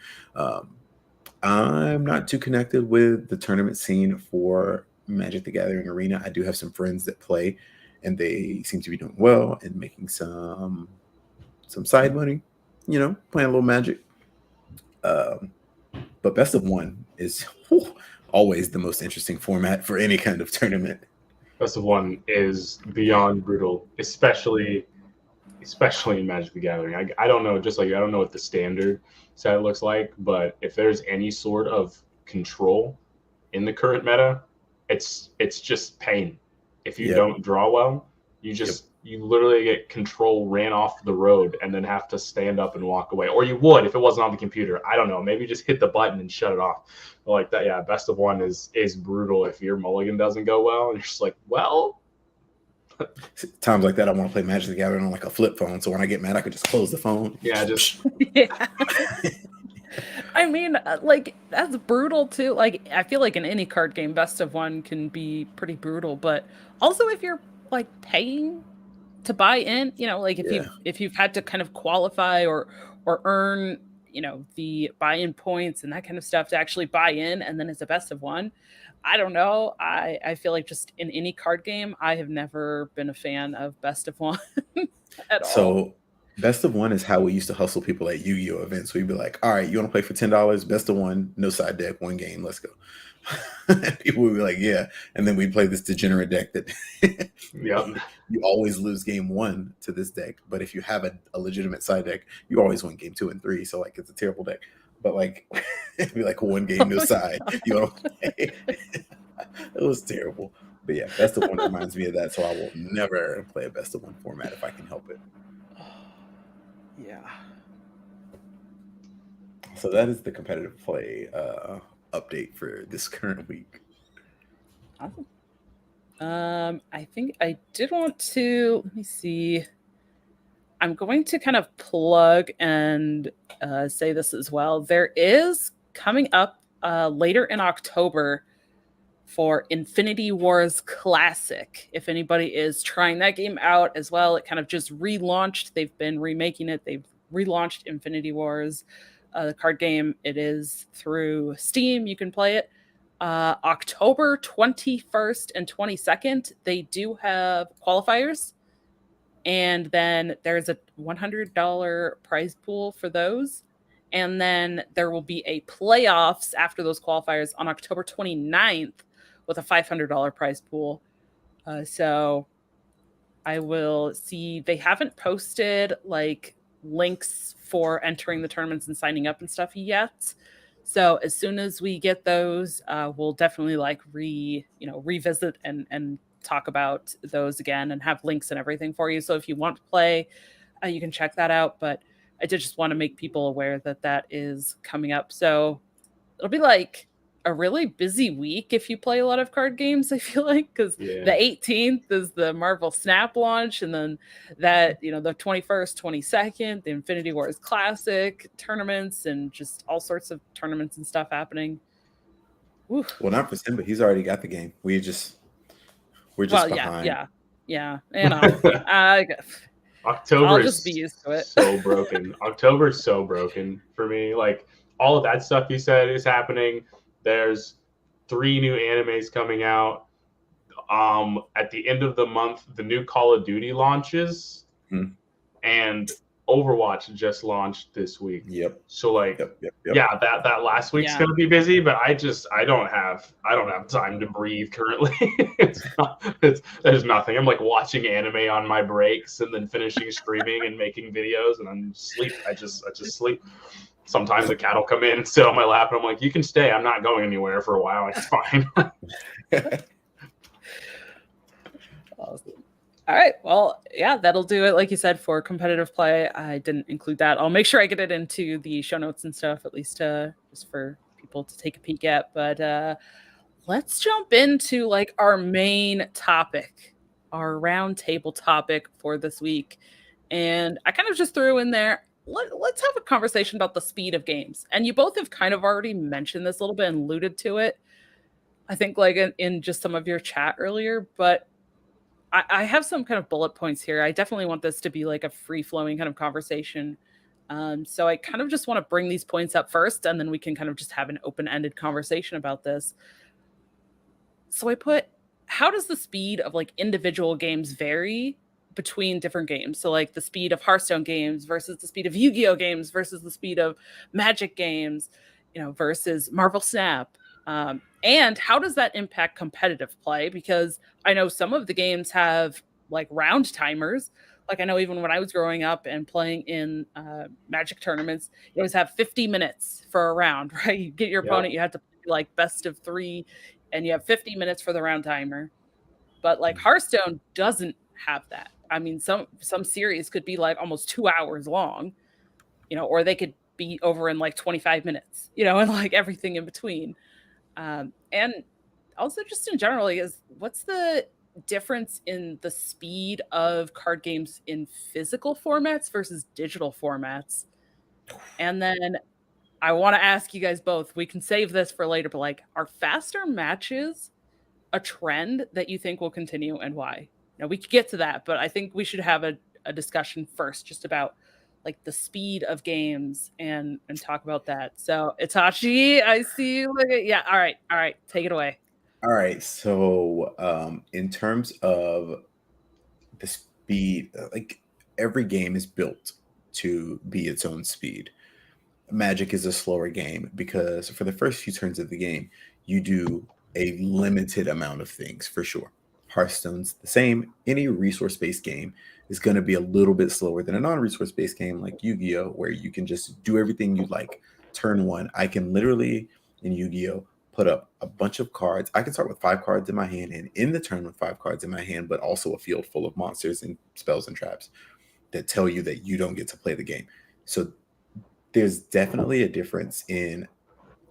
I'm not too connected with the tournament scene for Magic the Gathering Arena. I do have some friends that play, and they seem to be doing well and making some side money, playing a little Magic. But best of 1 is always the most interesting format for any kind of tournament. Best of 1 is beyond brutal, especially in Magic the Gathering. I don't know, just like I don't know what the standard set looks like, but if there's any sort of control in the current meta, it's just pain. If you don't draw well, you literally get control ran off the road and then have to stand up and walk away. Or you would if it wasn't on the computer. I don't know. Maybe just hit the button and shut it off. But like that, yeah, best of 1 is brutal if your mulligan doesn't go well. And you're just like, well. Times like that, I want to play Magic the Gathering on like a flip phone. So when I get mad, I could just close the phone. Yeah, just. Yeah. I mean, like, that's brutal too. Like, I feel like in any card game, best of 1 can be pretty brutal. But also, if you're like paying to buy in, like if you've had to kind of qualify or earn, the buy-in points and that kind of stuff to actually buy in, and then it's a best of 1. I don't know. I feel like just in any card game, I have never been a fan of best of 1 at all. So best of 1 is how we used to hustle people at Yu-Gi-Oh events. We'd be like, all right, you want to play for $10? Best of 1, no side deck, 1 game, let's go. People would be like, yeah. And then we'd play this degenerate deck that you always lose game 1 to this deck. But if you have a legitimate side deck, you always win game 2 and 3. So like, it's a terrible deck. But like, it'd be like 1 game, no side. You want to play? It was terrible. But yeah, best of 1 reminds me of that. So I will never play a best of 1 format if I can help it. Yeah. So that is the competitive play update for this current week. Awesome. I think I did want to, let me see. I'm going to kind of plug and say this as well. There is coming up later in October for Infinity Wars Classic. If anybody is trying that game out as well, it kind of just relaunched. They've been remaking it. They've relaunched Infinity Wars, the card game. It is through Steam. You can play it. October 21st and 22nd, they do have qualifiers. And then there's a $100 prize pool for those. And then there will be a playoffs after those qualifiers on October 29th with a $500 prize pool. So I will see. They haven't posted like links for entering the tournaments and signing up and stuff yet. So as soon as we get those, we'll definitely like revisit and talk about those again and have links and everything for you. So if you want to play, you can check that out. But I did just want to make people aware that that is coming up. So it'll be like a really busy week if you play a lot of card games, I feel like, because the 18th is the Marvel Snap launch, and then that, the 21st, 22nd, the Infinity Wars Classic tournaments, and just all sorts of tournaments and stuff happening. Oof. Well, not for Simba. He's already got the game. We're just behind. Yeah. And October I'll just be used to it. So broken. October's so broken for me. Like, all of that stuff you said is happening. There's 3 new animes coming out. At the end of the month, the new Call of Duty launches, and Overwatch just launched this week. Yep. So yeah, that last week's gonna be busy, but I don't have time to breathe currently. There's nothing. I'm like watching anime on my breaks and then finishing streaming and making videos, and I'm sleep. I just sleep. Sometimes a cat will come in and sit on my lap, and I'm like, you can stay. I'm not going anywhere for a while. It's fine. Awesome. All right. Well, yeah, that'll do it. Like you said, for competitive play, I didn't include that. I'll make sure I get it into the show notes and stuff, at least just for people to take a peek at. But let's jump into like our main topic, our roundtable topic for this week. And I kind of just threw in there, let's have a conversation about the speed of games. And you both have kind of already mentioned this a little bit and alluded to it, I think, like in just some of your chat earlier. But I have some kind of bullet points here. I definitely want this to be like a free-flowing kind of conversation. So I kind of just want to bring these points up first, and then we can kind of just have an open-ended conversation about this. So I put, how does the speed of like individual games vary between different games? So like the speed of Hearthstone games versus the speed of Yu-Gi-Oh games versus the speed of Magic games, versus Marvel Snap. And how does that impact competitive play? Because I know some of the games have like round timers. Like I know even when I was growing up and playing in Magic tournaments, you always have 50 minutes for a round, right? You get your opponent, you have to play like best of 3, and you have 50 minutes for the round timer. But like Hearthstone doesn't have that. I mean, some series could be like almost 2 hours long, or they could be over in like 25 minutes, and like everything in between. And also just in general, what's the difference in the speed of card games in physical formats versus digital formats? And then I want to ask you guys both, we can save this for later, but like, are faster matches a trend that you think will continue, and why? Now we could get to that, but I think we should have a discussion first just about like the speed of games and talk about that. So Itachi, I see you. Yeah. All right. Take it away. All right. So in terms of the speed, like every game is built to be its own speed. Magic is a slower game because for the first few turns of the game, you do a limited amount of things for sure. Hearthstone's the same. Any resource-based game is going to be a little bit slower than a non-resource-based game like Yu-Gi-Oh, where you can just do everything you like. Turn 1, I can literally, in Yu-Gi-Oh, put up a bunch of cards. I can start with 5 cards in my hand and in the turn with 5 cards in my hand, but also a field full of monsters and spells and traps that tell you that you don't get to play the game. So there's definitely a difference in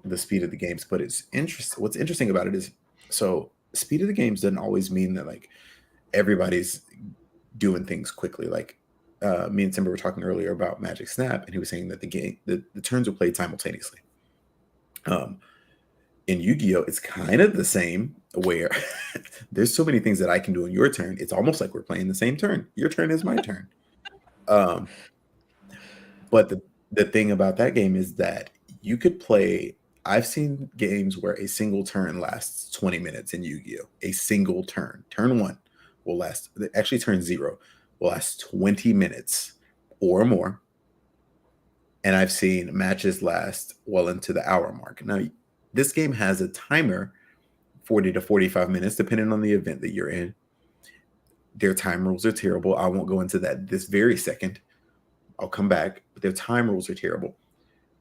the speed of the games, but it's interesting. What's interesting about it is, so speed of the games doesn't always mean that like everybody's doing things quickly. Like me and Timber were talking earlier about Magic Snap, and he was saying that the turns were played simultaneously. In Yu-Gi-Oh, it's kind of the same, where there's so many things that I can do in your turn. It's almost like we're playing the same turn. Your turn is my turn. But the thing about that game is that you could play. I've seen games where a single turn lasts 20 minutes in Yu-Gi-Oh! A single turn. Turn 1 will last, actually turn 0 will last 20 minutes or more. And I've seen matches last well into the hour mark. Now, this game has a timer, 40 to 45 minutes, depending on the event that you're in. Their time rules are terrible. I won't go into that this very second. I'll come back, but their time rules are terrible.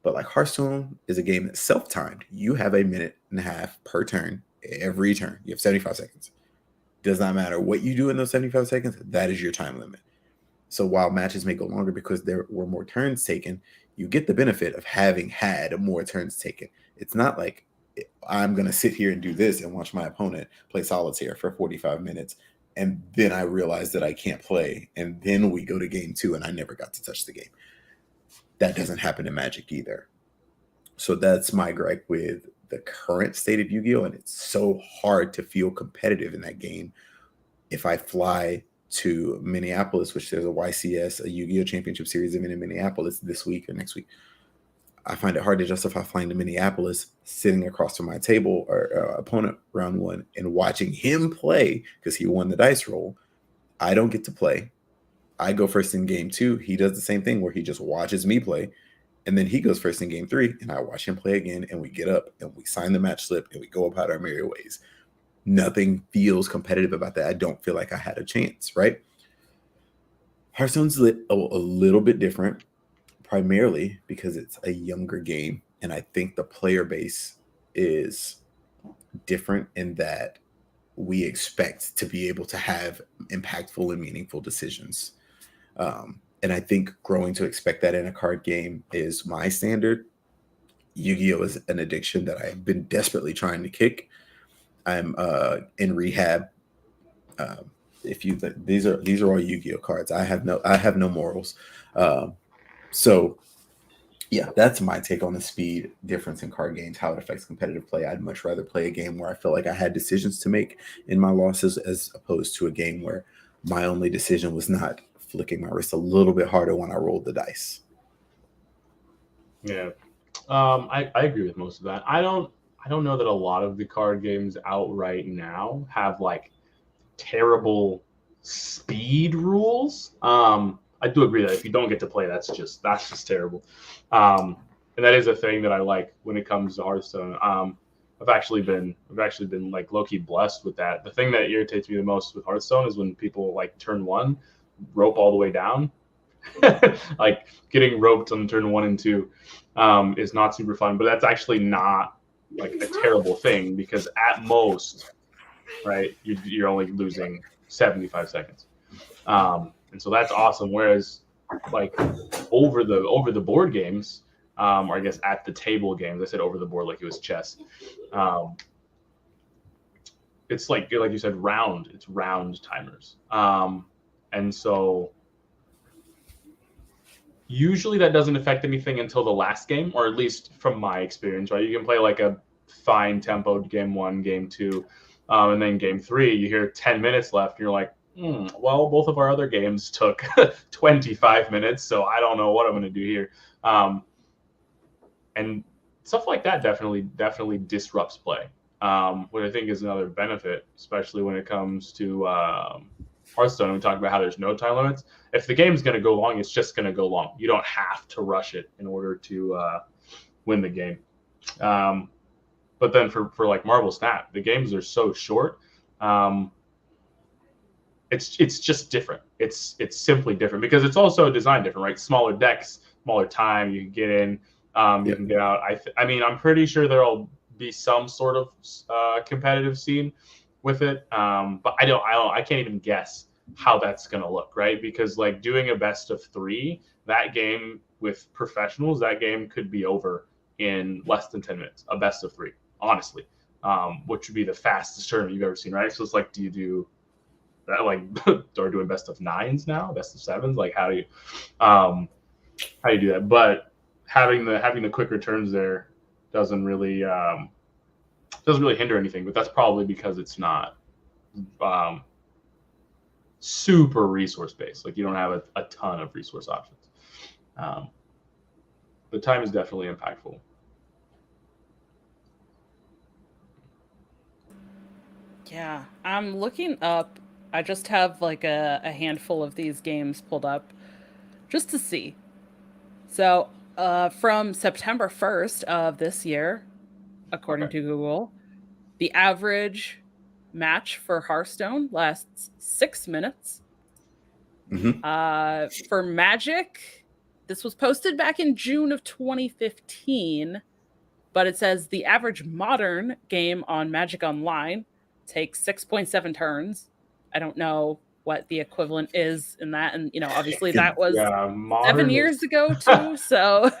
But like Hearthstone is a game that's self-timed. You have a minute and a half per turn, every turn. You have 75 seconds. Does not matter what you do in those 75 seconds, that is your time limit. So while matches may go longer because there were more turns taken, you get the benefit of having had more turns taken. It's not like I'm going to sit here and do this and watch my opponent play solitaire for 45 minutes. And then I realize that I can't play. And then we go to game 2 and I never got to touch the game. That doesn't happen in Magic either. So that's my gripe with the current state of Yu-Gi-Oh! And it's so hard to feel competitive in that game. If I fly to Minneapolis, which there's a YCS, a Yu-Gi-Oh! Championship Series event in Minneapolis this week or next week, I find it hard to justify flying to Minneapolis, sitting across from my table or opponent round 1 and watching him play because he won the dice roll. I don't get to play. I go first in game 2. He does the same thing where he just watches me play. And then he goes first in game 3 and I watch him play again. And we get up and we sign the match slip and we go about our merry ways. Nothing feels competitive about that. I don't feel like I had a chance, right? Hearthstone's a little bit different, primarily because it's a younger game. And I think the player base is different in that we expect to be able to have impactful and meaningful decisions. And I think growing to expect that in a card game is my standard. Yu-Gi-Oh! Is an addiction that I've been desperately trying to kick. I'm in rehab. These are all Yu-Gi-Oh! Cards. I have no morals. So yeah, that's my take on the speed difference in card games, how it affects competitive play. I'd much rather play a game where I feel like I had decisions to make in my losses as opposed to a game where my only decision was not flicking my wrist a little bit harder when I rolled the dice. Yeah. I agree with most of that. I don't know that a lot of the card games out right now have like terrible speed rules. I do agree that if you don't get to play, that's just terrible. And that is a thing that I like when it comes to Hearthstone. I've actually been like low-key blessed with that. The thing that irritates me the most with Hearthstone is when people like turn 1 rope all the way down. Like getting roped on turn 1 and 2 is not super fun, but that's actually not like a terrible thing because at most, right, you're only losing 75 seconds. And so that's awesome. Whereas like over the board games, or I guess at the table games, I said over the board like it was chess. It's like you said, it's round timers. And so usually that doesn't affect anything until the last game, or at least from my experience, right? You can play like a fine tempoed game 1, game 2, and then game 3, you hear 10 minutes left, and you're like, well, both of our other games took 25 minutes, so I don't know what I'm going to do here. And stuff like that definitely disrupts play, which I think is another benefit, especially when it comes to Hearthstone. We talked about how there's no time limits. If the game's going to go long, it's just going to go long. You don't have to rush it in order to win the game. But then for like Marvel Snap, the games are so short. It's just different. It's simply different because it's also designed different, right? Smaller decks, smaller time. You can get in, you can get out. I mean, I'm pretty sure there'll be some sort of competitive scene with it, but I can't even guess how that's gonna look, right? Because like doing a best of 3, that game with professionals, that game could be over in less than 10 minutes. A best of 3, honestly, which would be the fastest tournament you've ever seen, right? So it's like, do you do that like are doing best of 9s now, best of 7s? Like how do you do that? But having the quick returns there doesn't really hinder anything, but that's probably because it's not super resource based. Like you don't have a ton of resource options. The time is definitely impactful. Yeah, I'm looking up. I just have like a handful of these games pulled up just to see. So from September 1st of this year, according to Google, the average match for Hearthstone lasts 6 minutes. For Magic, this was posted back in June of 2015, but it says the average modern game on Magic Online takes 6.7 turns. I don't know what the equivalent is in that, and obviously that was 7 years ago too. So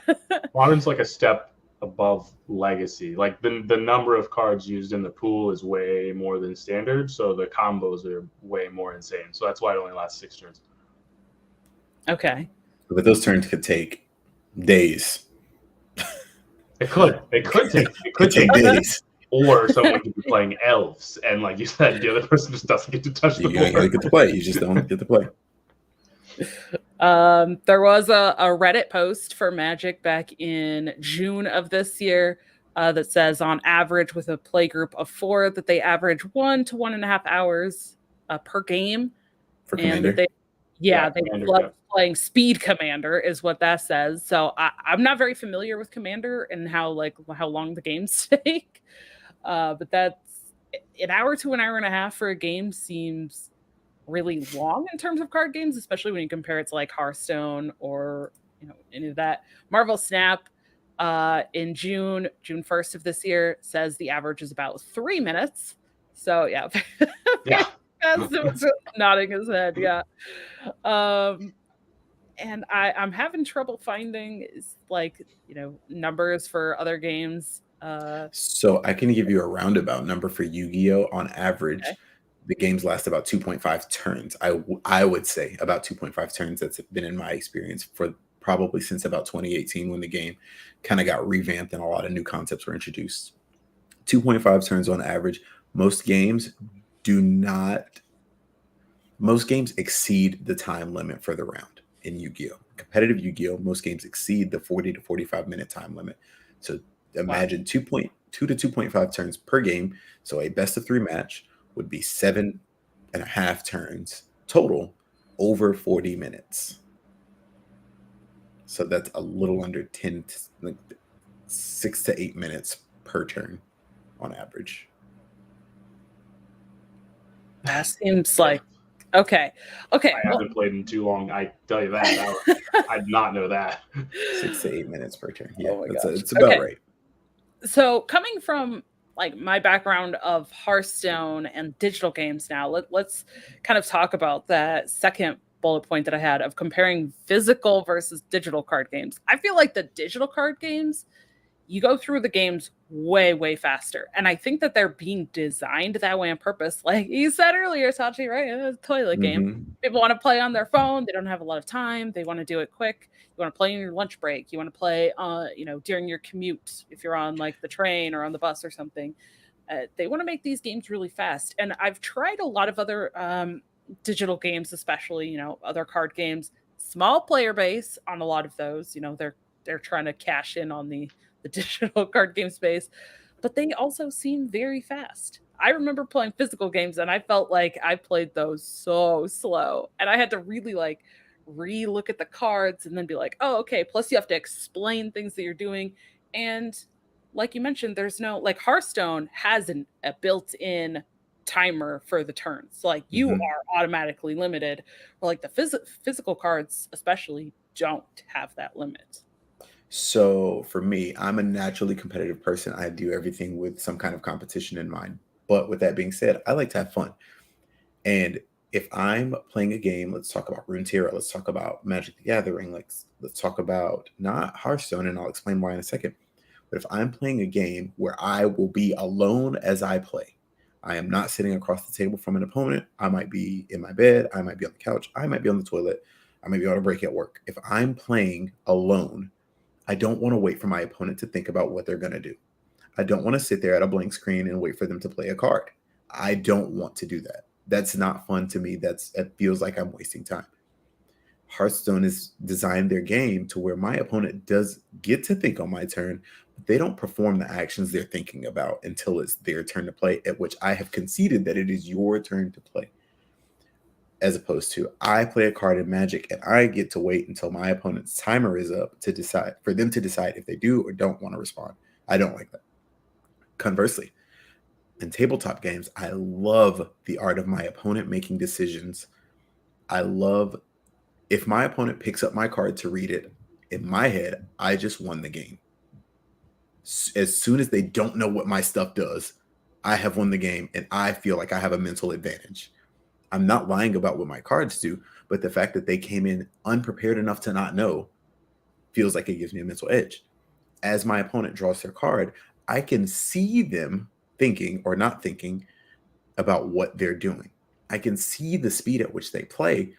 Modern's like a step above Legacy. Like the number of cards used in the pool is way more than standard, so the combos are way more insane. So that's why it only lasts 6 turns. Okay. But those turns could take days. It could take days. Or someone could be playing elves, and like you said, the other person just doesn't get to touch the board. You get to play. You just don't get to play. There was a Reddit post for Magic back in June of this year that says on average with a play group of 4 that they average 1 to 1.5 hours per game. For Commander? They love playing Speed Commander is what that says. So I'm not very familiar with Commander and how long the games take. But that's an hour to an hour and a half for a game seems really long in terms of card games, especially when you compare it to like Hearthstone or any of that. Marvel Snap in June 1st of this year says the average is about 3 minutes. So yeah. Nodding his head. Yeah. And I'm having trouble finding numbers for other games. So I can give you a roundabout number for Yu-Gi-Oh! On average. Okay. The games last about 2.5 turns. I would say about 2.5 turns. That's been in my experience for probably since about 2018 when the game kind of got revamped and a lot of new concepts were introduced. 2.5 turns on average. Most games exceed the time limit for the round in Yu-Gi-Oh! Competitive Yu-Gi-Oh! Most games exceed the 40 to 45 minute time limit. So imagine 2.2 to 2.5 turns per game. So a best of 3 match would be 7.5 turns total over 40 minutes. So that's a little under 6 to 8 minutes per turn on average. That seems like okay. I haven't played in too long. I tell you that. I did not know that. 6 to 8 minutes per turn. Yeah, it's about right. So coming from like my background of Hearthstone and digital games now, let's kind of talk about that second bullet point that I had of comparing physical versus digital card games. I feel like the digital card games, you go through the games way, way faster. And I think that they're being designed that way on purpose. Like you said earlier, Sachi, right? It's a toilet game. People want to play on their phone. They don't have a lot of time. They want to do it quick. You want to play in your lunch break. You want to play, during your commute if you're on like the train or on the bus or something. They want to make these games really fast. And I've tried a lot of other digital games, especially, other card games. Small player base on a lot of those. They're trying to cash in on the digital card game space, but they also seem very fast. I remember playing physical games and I felt like I played those so slow and I had to really re-look at the cards and then be like, oh, okay. Plus you have to explain things that you're doing. And like you mentioned, there's no, like Hearthstone has a built-in timer for the turns. So like you are automatically limited, or like the physical cards especially don't have that limit. So for me, I'm a naturally competitive person. I do everything with some kind of competition in mind. But with that being said, I like to have fun. And if I'm playing a game, let's talk about Runeterra, let's talk about Magic the Gathering, let's talk about not Hearthstone, and I'll explain why in a second. But if I'm playing a game where I will be alone as I play, I am not sitting across the table from an opponent. I might be in my bed. I might be on the couch. I might be on the toilet. I might be on a break at work. If I'm playing alone, I don't want to wait for my opponent to think about what they're going to do. I don't want to sit there at a blank screen and wait for them to play a card. I don't want to do that. That's not fun to me. It feels like I'm wasting time. Hearthstone has designed their game to where my opponent does get to think on my turn, but they don't perform the actions they're thinking about until it's their turn to play, at which I have conceded that it is your turn to play. As opposed to I play a card in Magic and I get to wait until my opponent's timer is up for them to decide if they do or don't want to respond. I don't like that. Conversely, in tabletop games, I love the art of my opponent making decisions. I love if my opponent picks up my card to read it, in my head, I just won the game. As soon as they don't know what my stuff does, I have won the game and I feel like I have a mental advantage. I'm not lying about what my cards do, but the fact that they came in unprepared enough to not know feels like it gives me a mental edge. As my opponent draws their card, I can see them thinking or not thinking about what they're doing. I can see the speed at which they play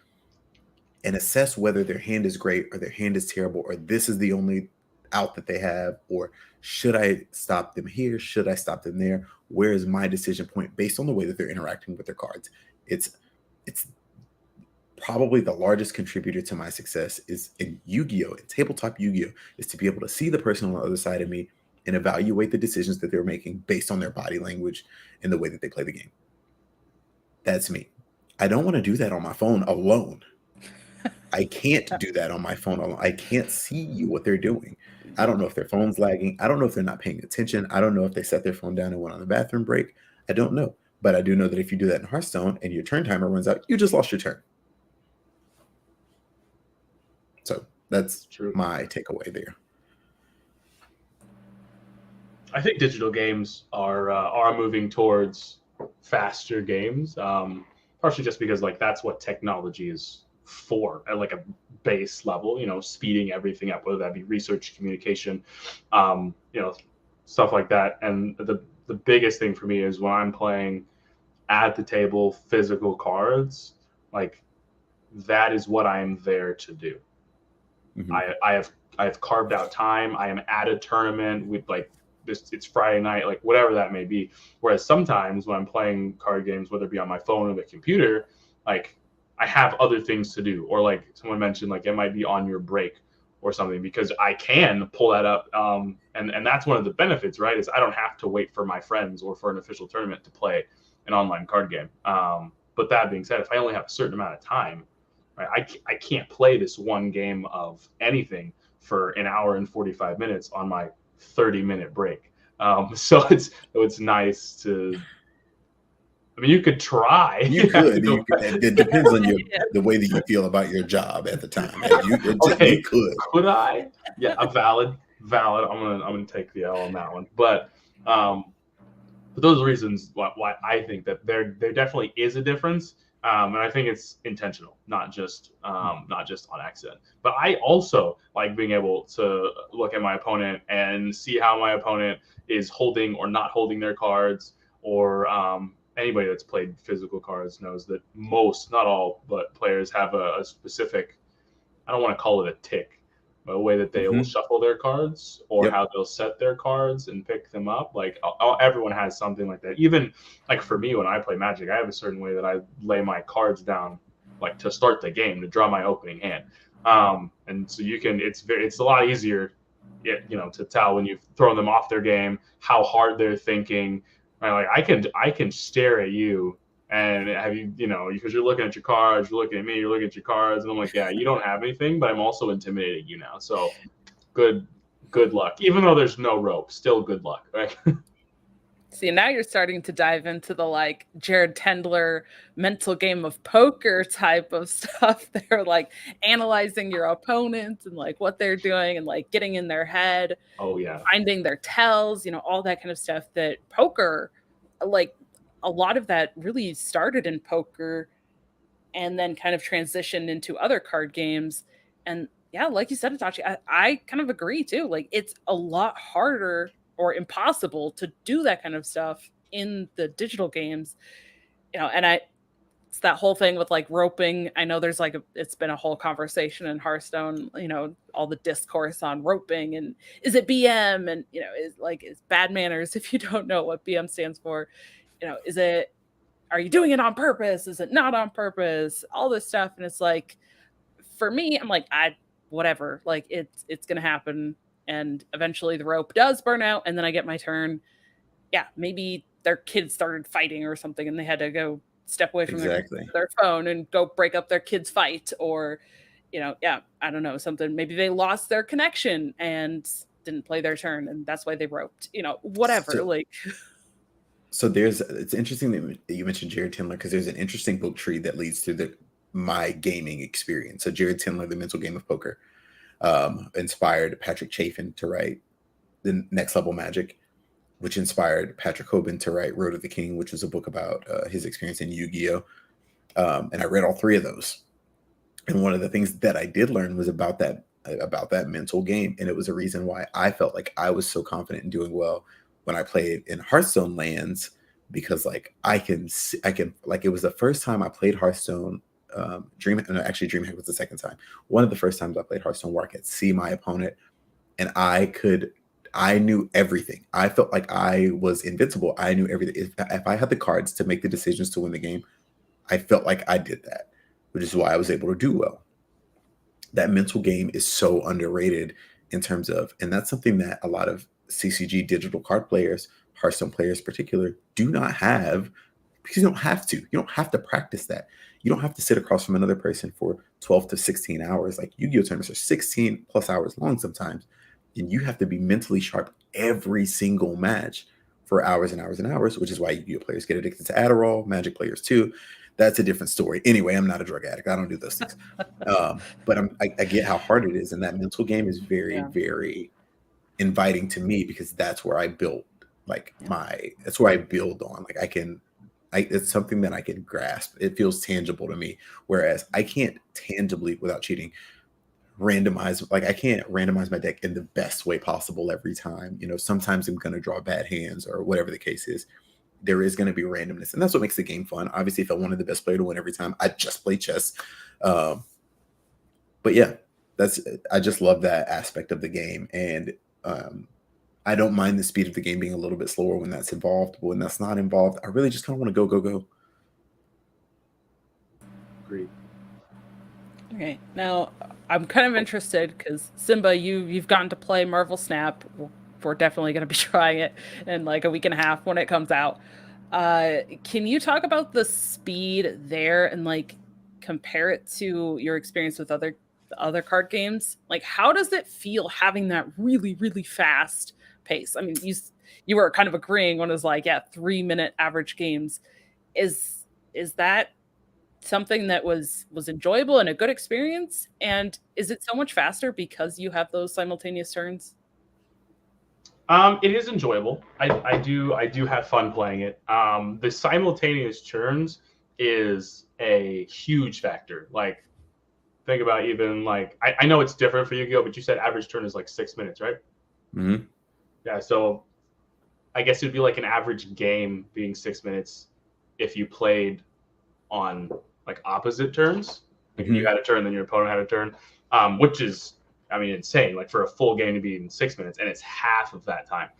and assess whether their hand is great or their hand is terrible, or this is the only out that they have, or should I stop them here? Should I stop them there? Where is my decision point based on the way that they're interacting with their cards? It's probably the largest contributor to my success is in Yu-Gi-Oh! In tabletop Yu-Gi-Oh! Is to be able to see the person on the other side of me and evaluate the decisions that they're making based on their body language and the way that they play the game. That's me. I don't want to do that on my phone alone. I can't do that on my phone alone. I can't see what they're doing. I don't know if their phone's lagging. I don't know if they're not paying attention. I don't know if they set their phone down and went on the bathroom break. I don't know. But I do know that if you do that in Hearthstone and your turn timer runs out, you just lost your turn. So that's my takeaway there. I think digital games are moving towards faster games, partially just because like that's what technology is for at like a base level, you know, speeding everything up, whether that be research, communication, you know, stuff like that. And the biggest thing for me is when I'm playing at the table physical cards, like that is what I am there to do. Mm-hmm. I have carved out time. I am at a tournament with like this, it's Friday night, like whatever that may be. Whereas sometimes when I'm playing card games, whether it be on my phone or the computer, like I have other things to do, or like someone mentioned, like it might be on your break or something, because I can pull that up. And that's one of the benefits, right? Is I don't have to wait for my friends or for an official tournament to play an online card game. But that being said, if I only have a certain amount of time, right, I can't play this one game of anything for an hour and 45 minutes on my 30-minute break. So it's nice to, I mean, you could try. You could. It depends on the way that you feel about your job at the time. You could. Could I? Yeah, a valid. I'm gonna take the L on that one. But for those reasons, why I think that there definitely is a difference, and I think it's intentional, not just on accident. But I also like being able to look at my opponent and see how my opponent is holding or not holding their cards, or anybody that's played physical cards knows that most, not all, but players have a specific, I don't want to call it a tick, but a way that they will shuffle their cards, or how they'll set their cards and pick them up. Like everyone has something like that. Even like for me, when I play Magic, I have a certain way that I lay my cards down, like to start the game, to draw my opening hand. And so you can, it's a lot easier, you know, to tell when you've thrown them off their game, how hard they're thinking. Right? Like I can stare at you and have you, you know, because you're looking at your cards, you're looking at me, you're looking at your cards, and I'm like, yeah, you don't have anything, but I'm also intimidating you now. So good luck. Even though there's no rope, still good luck, right? See, now you're starting to dive into the like Jared Tendler mental game of poker type of stuff. They're like analyzing your opponent and like what they're doing and like getting in their head. Oh yeah. Finding their tells, you know, all that kind of stuff. That poker, like a lot of that really started in poker and then kind of transitioned into other card games. And yeah, like you said, Itachi, I kind of agree too. Like it's a lot harder or impossible to do that kind of stuff in the digital games, you know. And it's that whole thing with like roping. I know there's like it's been a whole conversation in Hearthstone, you know, all the discourse on roping and is it BM, and you know, is bad manners if you don't know what BM stands for, you know, are you doing it on purpose, is it not on purpose, all this stuff. And it's like, for me, I'm like, whatever, like it's gonna happen. And eventually the rope does burn out, and then I get my turn. Yeah, maybe their kids started fighting or something, and they had to go step away from their phone and go break up their kids' fight, or, you know, yeah, I don't know, something. Maybe they lost their connection and didn't play their turn, and that's why they roped. You know, whatever. So it's interesting that you mentioned Jared Tendler, because there's an interesting book tree that leads through my gaming experience. So Jared Tendler, The Mental Game of Poker, inspired Patrick Chafin to write The Next Level Magic. which inspired Patrick Hoban to write Road of the King, which was a book about his experience in Yu-Gi-Oh! And I read all 3 of those. And one of the things that I did learn was about that mental game. And it was a reason why I felt like I was so confident in doing well when I played in Hearthstone lands, because like I can like, it was the first time I played Hearthstone. DreamHack was the second time. One of the first times I played Hearthstone where I could see my opponent and I knew everything. I felt like I was invincible. I knew everything. If I had the cards to make the decisions to win the game, I felt like I did that, which is why I was able to do well. That mental game is so underrated in terms of, and that's something that a lot of CCG digital card players, Hearthstone players in particular, do not have, because you don't have to. You don't have to practice that. You don't have to sit across from another person for 12 to 16 hours. Like Yu-Gi-Oh! Tournaments are 16 plus hours long sometimes. And you have to be mentally sharp every single match for hours and hours and hours, which is why Yu-Gi-Oh! Players get addicted to Adderall, Magic players too. That's a different story. Anyway, I'm not a drug addict. I don't do those things. But I get how hard it is. And that mental game is very, very inviting to me, because that's where I built that's where I build on. Like it's something that I can grasp. It feels tangible to me. Whereas I can't tangibly, without cheating, I can't randomize my deck in the best way possible every time. Sometimes I'm going to draw bad hands or whatever the case is. There is going to be randomness, and that's what makes the game fun. Obviously, if I wanted the best player to win every time, I'd just play chess. But yeah, I just love that aspect of the game. And I don't mind the speed of the game being a little bit slower when that's involved. But when that's not involved, I really just kind of want to go. Agreed. Okay, now I'm kind of interested because Simba, you've gotten to play Marvel Snap. We're definitely going to be trying it in like a week and a half when it comes out. Can you talk about the speed there and like compare it to your experience with other card games? Like, how does it feel having that really, really fast pace? I mean, you were kind of agreeing when it was like, 3-minute average games. Is that something that was enjoyable and a good experience? And is it so much faster because you have those simultaneous turns? It is enjoyable. I do have fun playing it. The simultaneous turns is a huge factor. Like, think about even like I know it's different for Yu-Gi-Oh, but you said average turn is like 6 minutes, right? Mm-hmm. Yeah, so I guess it'd be like an average game being 6 minutes if you played on like opposite turns. Like if you had a turn, then your opponent had a turn, which is, I mean, insane. Like for a full game to be in 6 minutes, and it's half of that time.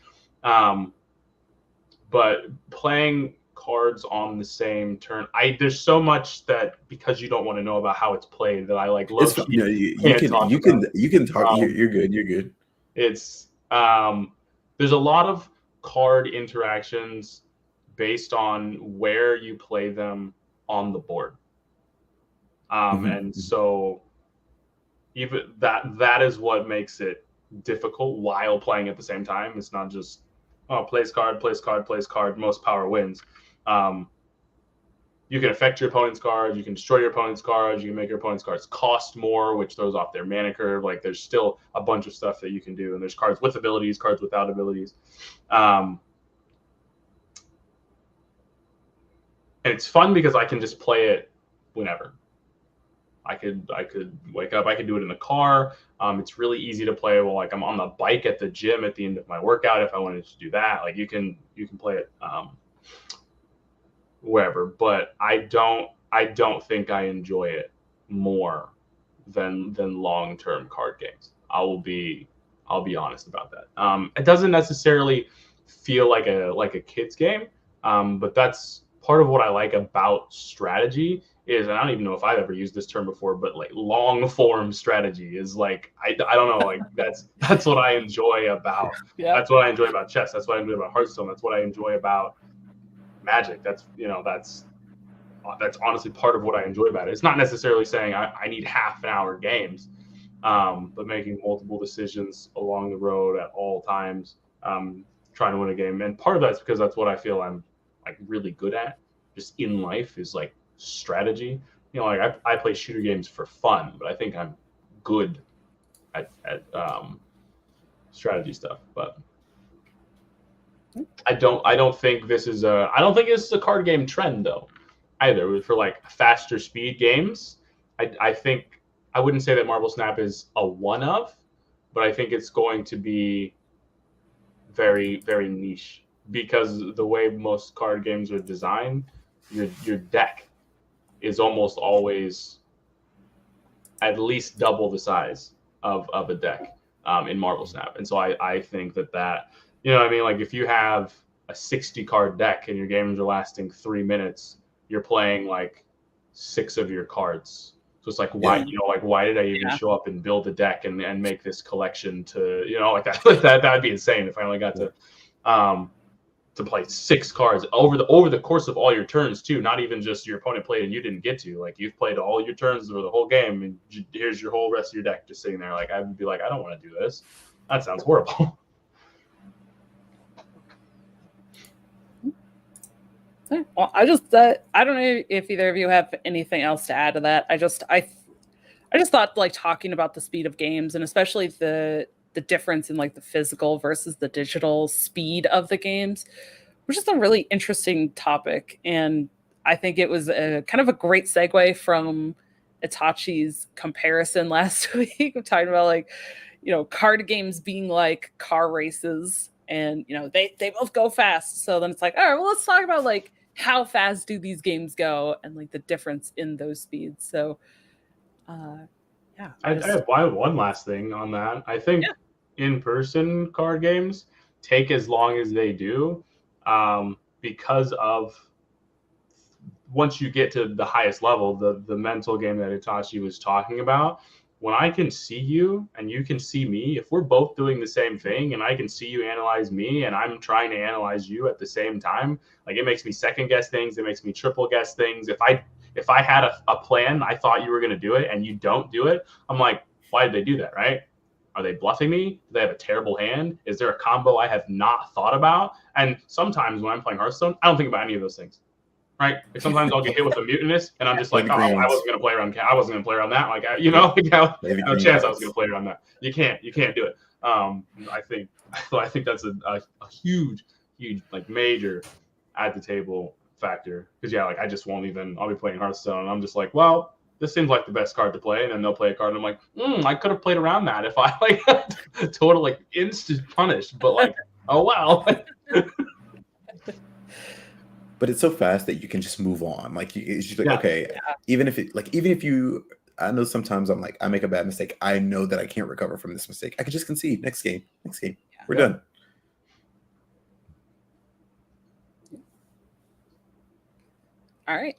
But playing cards on the same turn, there's so much that, because you don't want to know about how it's played, that I like love. You can talk. You're good. You're good. It's there's a lot of card interactions based on where you play them on the board. And so even that is what makes it difficult while playing at the same time. It's not just plays card, most power wins. You can affect your opponent's cards, you can destroy your opponent's cards, you can make your opponent's cards cost more, which throws off their mana curve. Like there's still a bunch of stuff that you can do, and there's cards with abilities, cards without abilities. And it's fun because I can just play it whenever. I could wake up. I could do it in the car. It's really easy to play while like I'm on the bike at the gym at the end of my workout. If I wanted to do that, like you can play it wherever. But I don't think I enjoy it more than long-term card games. I'll be honest about that. It doesn't necessarily feel like a kid's game, but that's part of what I like about strategy. Is, and I don't even know if I've ever used this term before, but like long form strategy is like I don't know, like that's what I enjoy about that's what I enjoy about chess. That's what I enjoy about Hearthstone. That's what I enjoy about Magic. That's honestly part of what I enjoy about it. It's not necessarily saying I need half an hour games, but making multiple decisions along the road at all times, trying to win a game. And part of that's because that's what I feel I'm like really good at just in life, is like strategy. Like I play shooter games for fun, but I think I'm good at strategy stuff. But I don't think this is a card game trend though, either for like faster speed games. I think I wouldn't say that Marvel Snap is a one of, but I think it's going to be very, very niche because the way most card games are designed, your deck is almost always at least double the size of a deck in Marvel Snap. And so I think that, you know what I mean? Like if you have a 60 card deck and your games are lasting 3 minutes, you're playing like 6 of your cards. So it's like, why, you know, like, why did I even show up and build a deck and make this collection to, you know, like that'd be insane if I only got to play 6 cards over the course of all your turns too. Not even just your opponent played and you didn't get to. Like you've played all your turns over the whole game, and here's your whole rest of your deck just sitting there. Like I would be like, I don't want to do this. That sounds horrible. Well, I just I don't know if either of you have anything else to add to that. I just thought like talking about the speed of games and especially the difference in like the physical versus the digital speed of the games was just a really interesting topic. And I think it was a kind of a great segue from Itachi's comparison last week of talking about like, you know, card games being like car races and, you know, they both go fast. So then it's like, all right, well, let's talk about like how fast do these games go and like the difference in those speeds. So yeah, I have one last thing on that. I think in-person card games take as long as they do because of once you get to the highest level, the mental game that Itachi was talking about. When I can see you and you can see me, if we're both doing the same thing and I can see you analyze me and I'm trying to analyze you at the same time, like it makes me second guess things. It makes me triple guess things. If I had a plan, I thought you were going to do it and you don't do it, I'm like, why did they do that, right? Are they bluffing me? Do they have a terrible hand? Is there a combo I have not thought about? And sometimes when I'm playing Hearthstone, I don't think about any of those things. Right? Like sometimes I'll get hit with a mutinous, and I'm just like, oh, I wasn't gonna play around. I wasn't gonna play around that. Like, you know, like, no chance I was gonna play around that. You can't do it. I think that's a huge like major at the table factor because like I just won't even. I'll be playing Hearthstone, and I'm just like, well, this seems like the best card to play, and then they'll play a card, and I'm like, I could have played around that if I like total like instant punish, but like, oh wow. But it's so fast that you can just move on. Like it's just like, even if you, I know sometimes I'm like, I make a bad mistake. I know that I can't recover from this mistake. I can just concede. Next game. We're done. All right.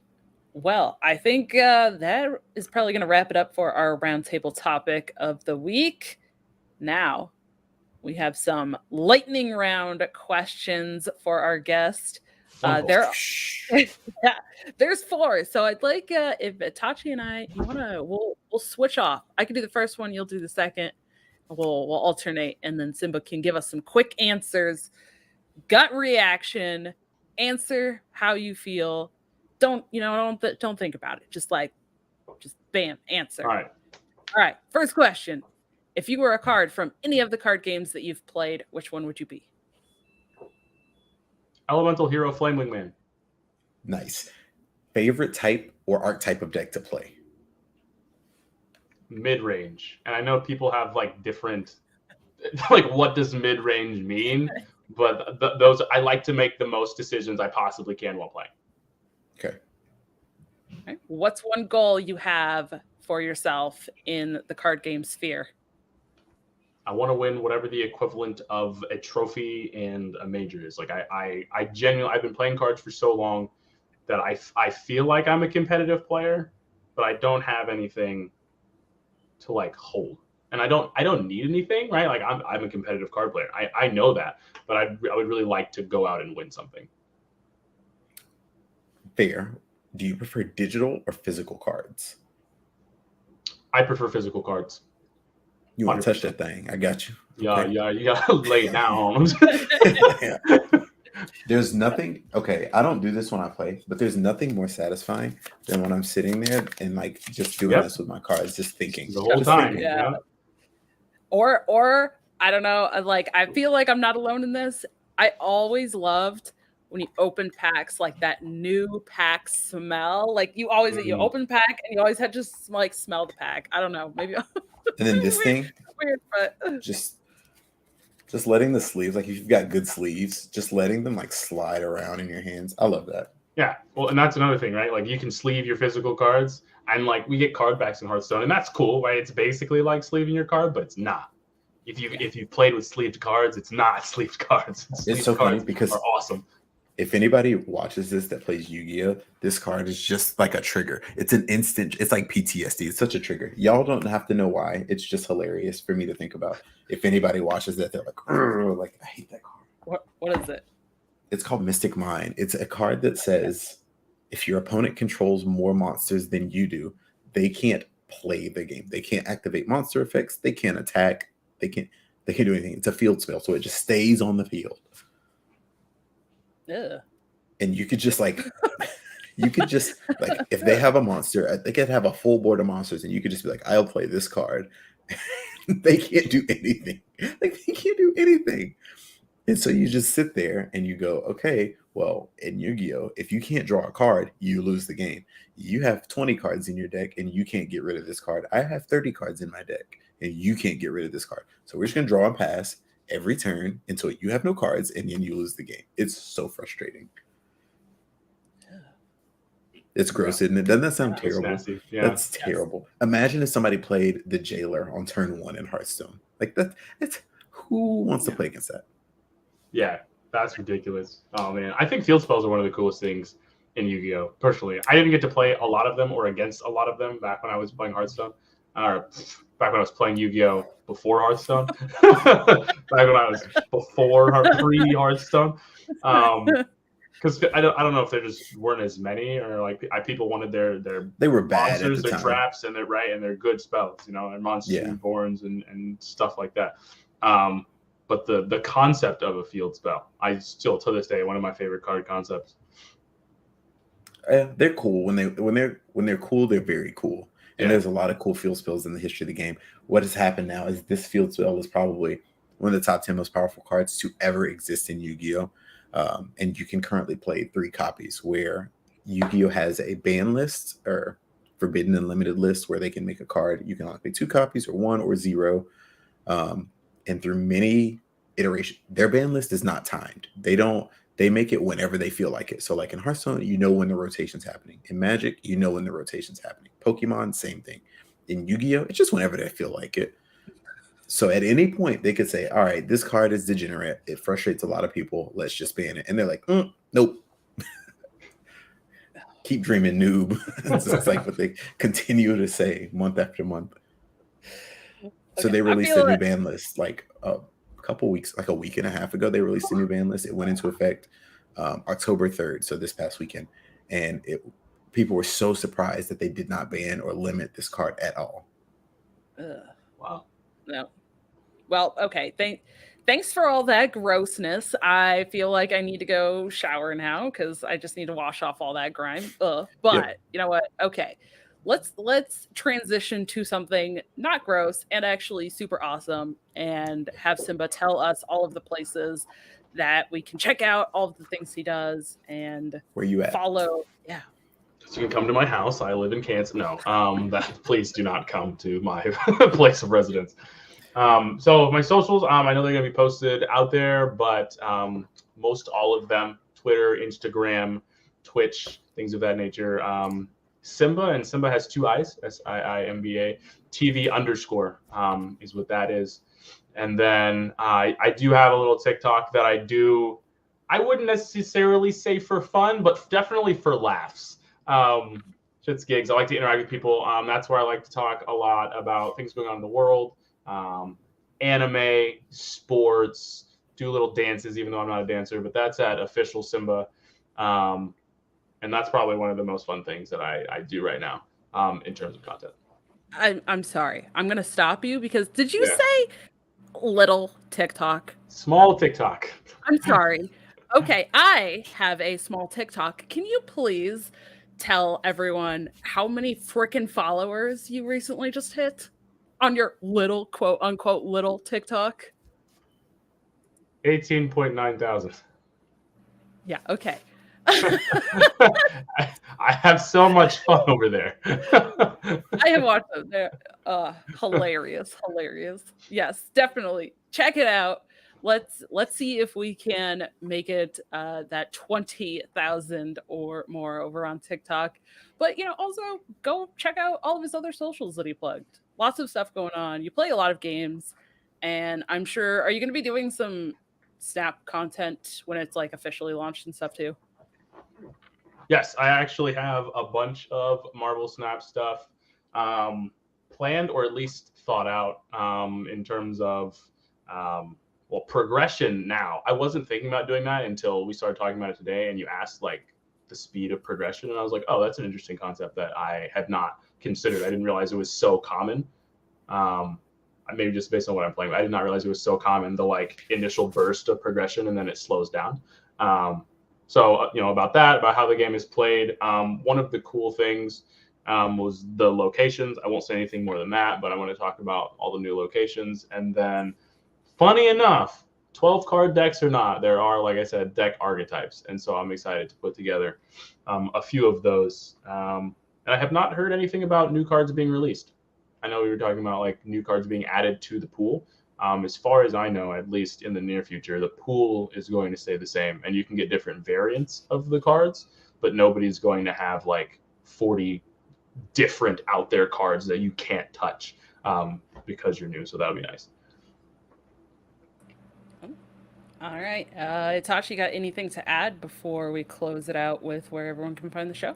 Well, I think that is probably going to wrap it up for our roundtable topic of the week. Now, we have some lightning round questions for our guest. There's 4. So I'd like if Itachi and I, we'll switch off. I can do the first one, you'll do the second. We'll alternate, and then Simba can give us some quick answers, gut reaction, answer how you feel. Don't think about it. Just bam, answer. All right. First question: if you were a card from any of the card games that you've played, which one would you be? Elemental Hero Flame Wingman. Nice. Favorite type or archetype of deck to play? Mid-range. And I know people have like different, like what does mid-range mean? But those, I like to make the most decisions I possibly can while playing. Okay. What's one goal you have for yourself in the card game sphere? I want to win whatever the equivalent of a trophy and a major is. Like I genuinely, I've been playing cards for so long that I feel like I'm a competitive player, but I don't have anything to like hold. And I don't need anything, right? Like I'm a competitive card player. I know that, but I would really like to go out and win something. Fair. Do you prefer digital or physical cards? I prefer physical cards. You want to touch that thing? I got you. Yeah, you gotta lay it down. There's nothing. Okay, I don't do this when I play, but there's nothing more satisfying than when I'm sitting there and like just doing this with my cards, just thinking the whole time. Yeah. Or I don't know. Like I feel like I'm not alone in this. I always loved when you open packs, like that new pack smell. Like you always you open pack and you always had to just like smell the pack. I don't know, maybe. And then this thing, weird, but just letting the sleeves, like if you've got good sleeves, just letting them like slide around in your hands. I love that. Yeah, well, and that's another thing, right? Like you can sleeve your physical cards, and like we get card backs in Hearthstone, and that's cool, right? It's basically like sleeving your card, but it's not. If you've played with sleeved cards, it's not sleeved cards. It's so funny because are awesome. If anybody watches this that plays Yu-Gi-Oh, this card is just like a trigger. It's an instant. It's like PTSD. It's such a trigger. Y'all don't have to know why. It's just hilarious for me to think about. If anybody watches that, they're like, I hate that card. What is it? It's called Mystic Mind. It's a card that says if your opponent controls more monsters than you do, they can't play the game. They can't activate monster effects. They can't attack. They can't do anything. It's a field spell, so it just stays on the field. Yeah. And you could just like if they have a monster, they could have a full board of monsters, and you could just be like, I'll play this card. They can't do anything. Like they can't do anything. And so you just sit there and you go, okay, well, in Yu-Gi-Oh, if you can't draw a card, you lose the game. You have 20 cards in your deck and you can't get rid of this card. I have 30 cards in my deck and you can't get rid of this card. So we're just going to draw and pass every turn until you have no cards, and then you lose the game. It's so frustrating. It's gross, isn't it? Doesn't that sound terrible? Yeah. That's terrible. Imagine if somebody played the Jailer on turn 1 in Hearthstone. Like that. It's who wants to play against that? Yeah, that's ridiculous. Oh man, I think field spells are one of the coolest things in Yu-Gi-Oh. Personally, I didn't get to play a lot of them or against a lot of them back when I was playing Hearthstone, or back when I was playing Yu-Gi-Oh before Hearthstone. Back when I was pre-Hearthstone. Because I don't know if there just weren't as many, or like people wanted their they were bad monsters, at the their time. Traps, and their good spells, and monsters and borns and stuff like that. But the concept of a field spell, I still to this day one of my favorite card concepts. They're cool when they're cool. They're very cool, and there's a lot of cool field spells in the history of the game. What has happened now is this field spell is probably one of the top 10 most powerful cards to ever exist in Yu-Gi-Oh. And you can currently play 3 copies, where Yu-Gi-Oh has a ban list or forbidden and limited list where they can make a card. You can only play 2 copies or 1 or 0. And through many iterations, their ban list is not timed. They make it whenever they feel like it. So like in Hearthstone, you know when the rotation's happening. In Magic, you know when the rotation's happening. Pokemon, same thing. In Yu-Gi-Oh, it's just whenever they feel like it. So at any point, they could say, all right, this card is degenerate. It frustrates a lot of people. Let's just ban it. And they're like, nope. Keep dreaming, noob. It's like what they continue to say month after month. So they released a new ban list like a couple weeks, like a week and a half ago. They released a new ban list. It went into effect October 3rd, so this past weekend. And people were so surprised that they did not ban or limit this card at all. Wow. No. Well, okay. Thanks for all that grossness. I feel like I need to go shower now because I just need to wash off all that grime. But You know what? Okay. Let's transition to something not gross and actually super awesome, and have Simba tell us all of the places that we can check out, all of the things he does, and where you at? Follow. Yeah. So you can come to my house. I live in Kansas. No, please do not come to my place of residence. So my socials, I know they're going to be posted out there, but most all of them, Twitter, Instagram, Twitch, things of that nature. Simba, and Simba has 2 I's, SIIMBA, TV_ is what that is. And then I do have a little TikTok that I wouldn't necessarily say for fun, but definitely for laughs. Shit's gigs. I like to interact with people. That's where I like to talk a lot about things going on in the world. Anime, sports, do little dances, even though I'm not a dancer, but that's at Official Simba. And that's probably one of the most fun things that I do right now in terms of content. I'm sorry. I'm going to stop you because did you say little TikTok? Small TikTok. I'm sorry. Okay, I have a small TikTok. Can you please tell everyone how many freaking followers you recently just hit on your little quote unquote little TikTok? 18.9 thousand. Yeah, okay. I have so much fun over there. I have watched them. They're hilarious. Yes, definitely. Check it out. Let's see if we can make it that 20,000 or more over on TikTok. But also go check out all of his other socials that he plugged. Lots of stuff going on. You play a lot of games, and I'm sure, are you going to be doing some Snap content when it's like officially launched and stuff too? Yes, I actually have a bunch of Marvel Snap stuff planned, or at least thought out, in terms of progression. Now, I wasn't thinking about doing that until we started talking about it today, and you asked like the speed of progression, and I was like, oh, that's an interesting concept that I had not considered. I didn't realize it was so common. Maybe just based on what I'm playing, but I did not realize it was so common, the like initial burst of progression and then it slows down. So, about that, about how the game is played. One of the cool things was the locations. I won't say anything more than that, but I want to talk about all the new locations. And then, funny enough, 12 card decks or not, there are, like I said, deck archetypes. And so I'm excited to put together a few of those. And I have not heard anything about new cards being released. I know we were talking about like new cards being added to the pool. As far as I know, at least in the near future, the pool is going to stay the same, and you can get different variants of the cards, but nobody's going to have like 40 different out there cards that you can't touch because you're new. So that'll be nice. All right. Itachi, got anything to add before we close it out with where everyone can find the show?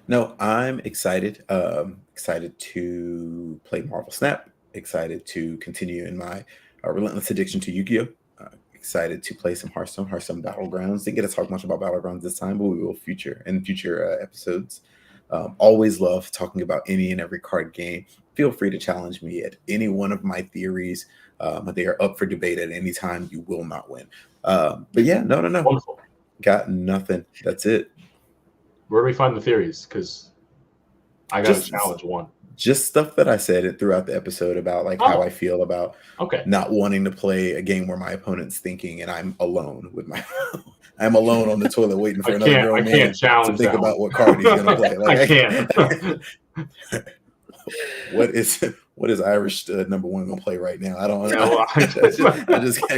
No, I'm excited. Excited to play Marvel Snap. Excited to continue in my relentless addiction to Yu-Gi-Oh! Excited to play some Hearthstone Battlegrounds. Didn't get to talk much about Battlegrounds this time, but we will in future episodes. Always love talking about any and every card game. Feel free to challenge me at any one of my theories. They are up for debate at any time. You will not win. But yeah, no. Wonderful. Got nothing. That's it. Where do we find the theories? Because I got to challenge one. Just stuff that I said throughout the episode about like how I feel about not wanting to play a game where my opponent's thinking and I'm alone with my I'm alone on the toilet waiting for another grown man to think about what card he's gonna play. Like, I can't. What is Irish number one gonna play right now? I don't know. I just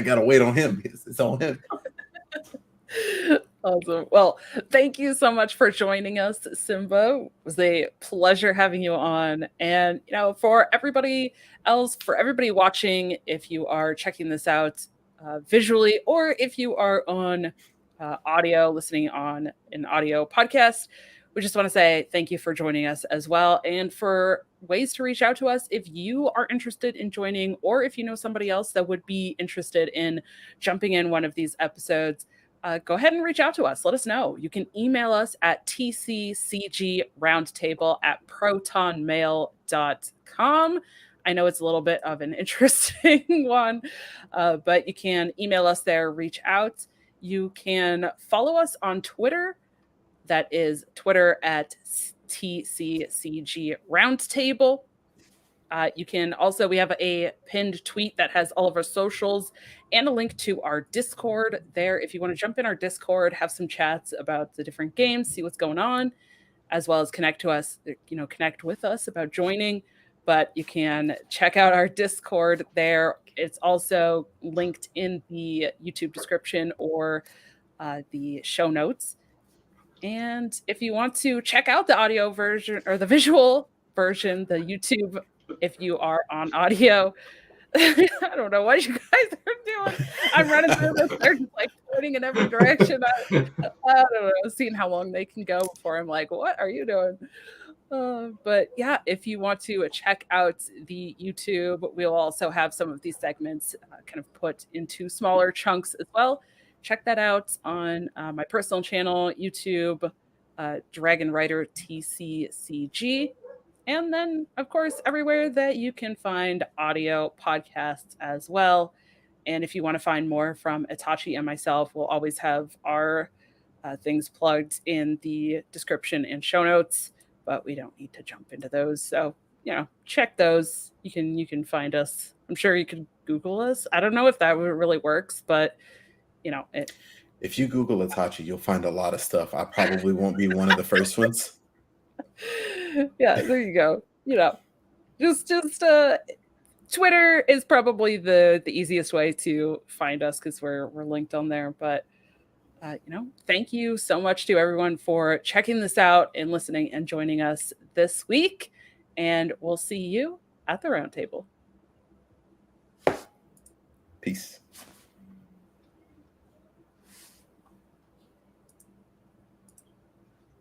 gotta wait on him. It's on him. Awesome. Well, thank you so much for joining us, Simba. It was a pleasure having you on. And, for everybody else, for everybody watching, if you are checking this out visually, or if you are on audio, listening on an audio podcast, we just want to say thank you for joining us as well. And for ways to reach out to us, if you are interested in joining, or if you know somebody else that would be interested in jumping in one of these episodes, go ahead and reach out to us. Let us know. You can email us at tccgroundtable@protonmail.com. I know it's a little bit of an interesting one, but you can email us there, reach out. You can follow us on Twitter. That is Twitter at TCCG Roundtable. You can also, we have a pinned tweet that has all of our socials and a link to our Discord there. If you want to jump in our Discord, have some chats about the different games, see what's going on, as well as connect with us about joining. But you can check out our Discord there. It's also linked in the YouTube description or the show notes. And if you want to check out the audio version or the visual version, the YouTube, if you are on audio, I don't know what you guys are doing. I'm running through this. They're just like pointing in every direction. I don't know, seeing how long they can go before I'm like, what are you doing? But yeah, if you want to check out the YouTube, we'll also have some of these segments kind of put into smaller chunks as well. Check that out on my personal channel, YouTube, Dragon Rider TCCG. And then, of course, everywhere that you can find audio podcasts as well. And if you want to find more from Itachi and myself, we'll always have our things plugged in the description and show notes, but we don't need to jump into those. So, check those. You can find us. I'm sure you could Google us. I don't know if that really works, but you know, if you Google Itachi, you'll find a lot of stuff. I probably won't be one of the first ones. Yeah, there you go. You know, just Twitter is probably the easiest way to find us because we're linked on there. But you know, thank you so much to everyone for checking this out and listening and joining us this week. And we'll see you at the roundtable. Peace.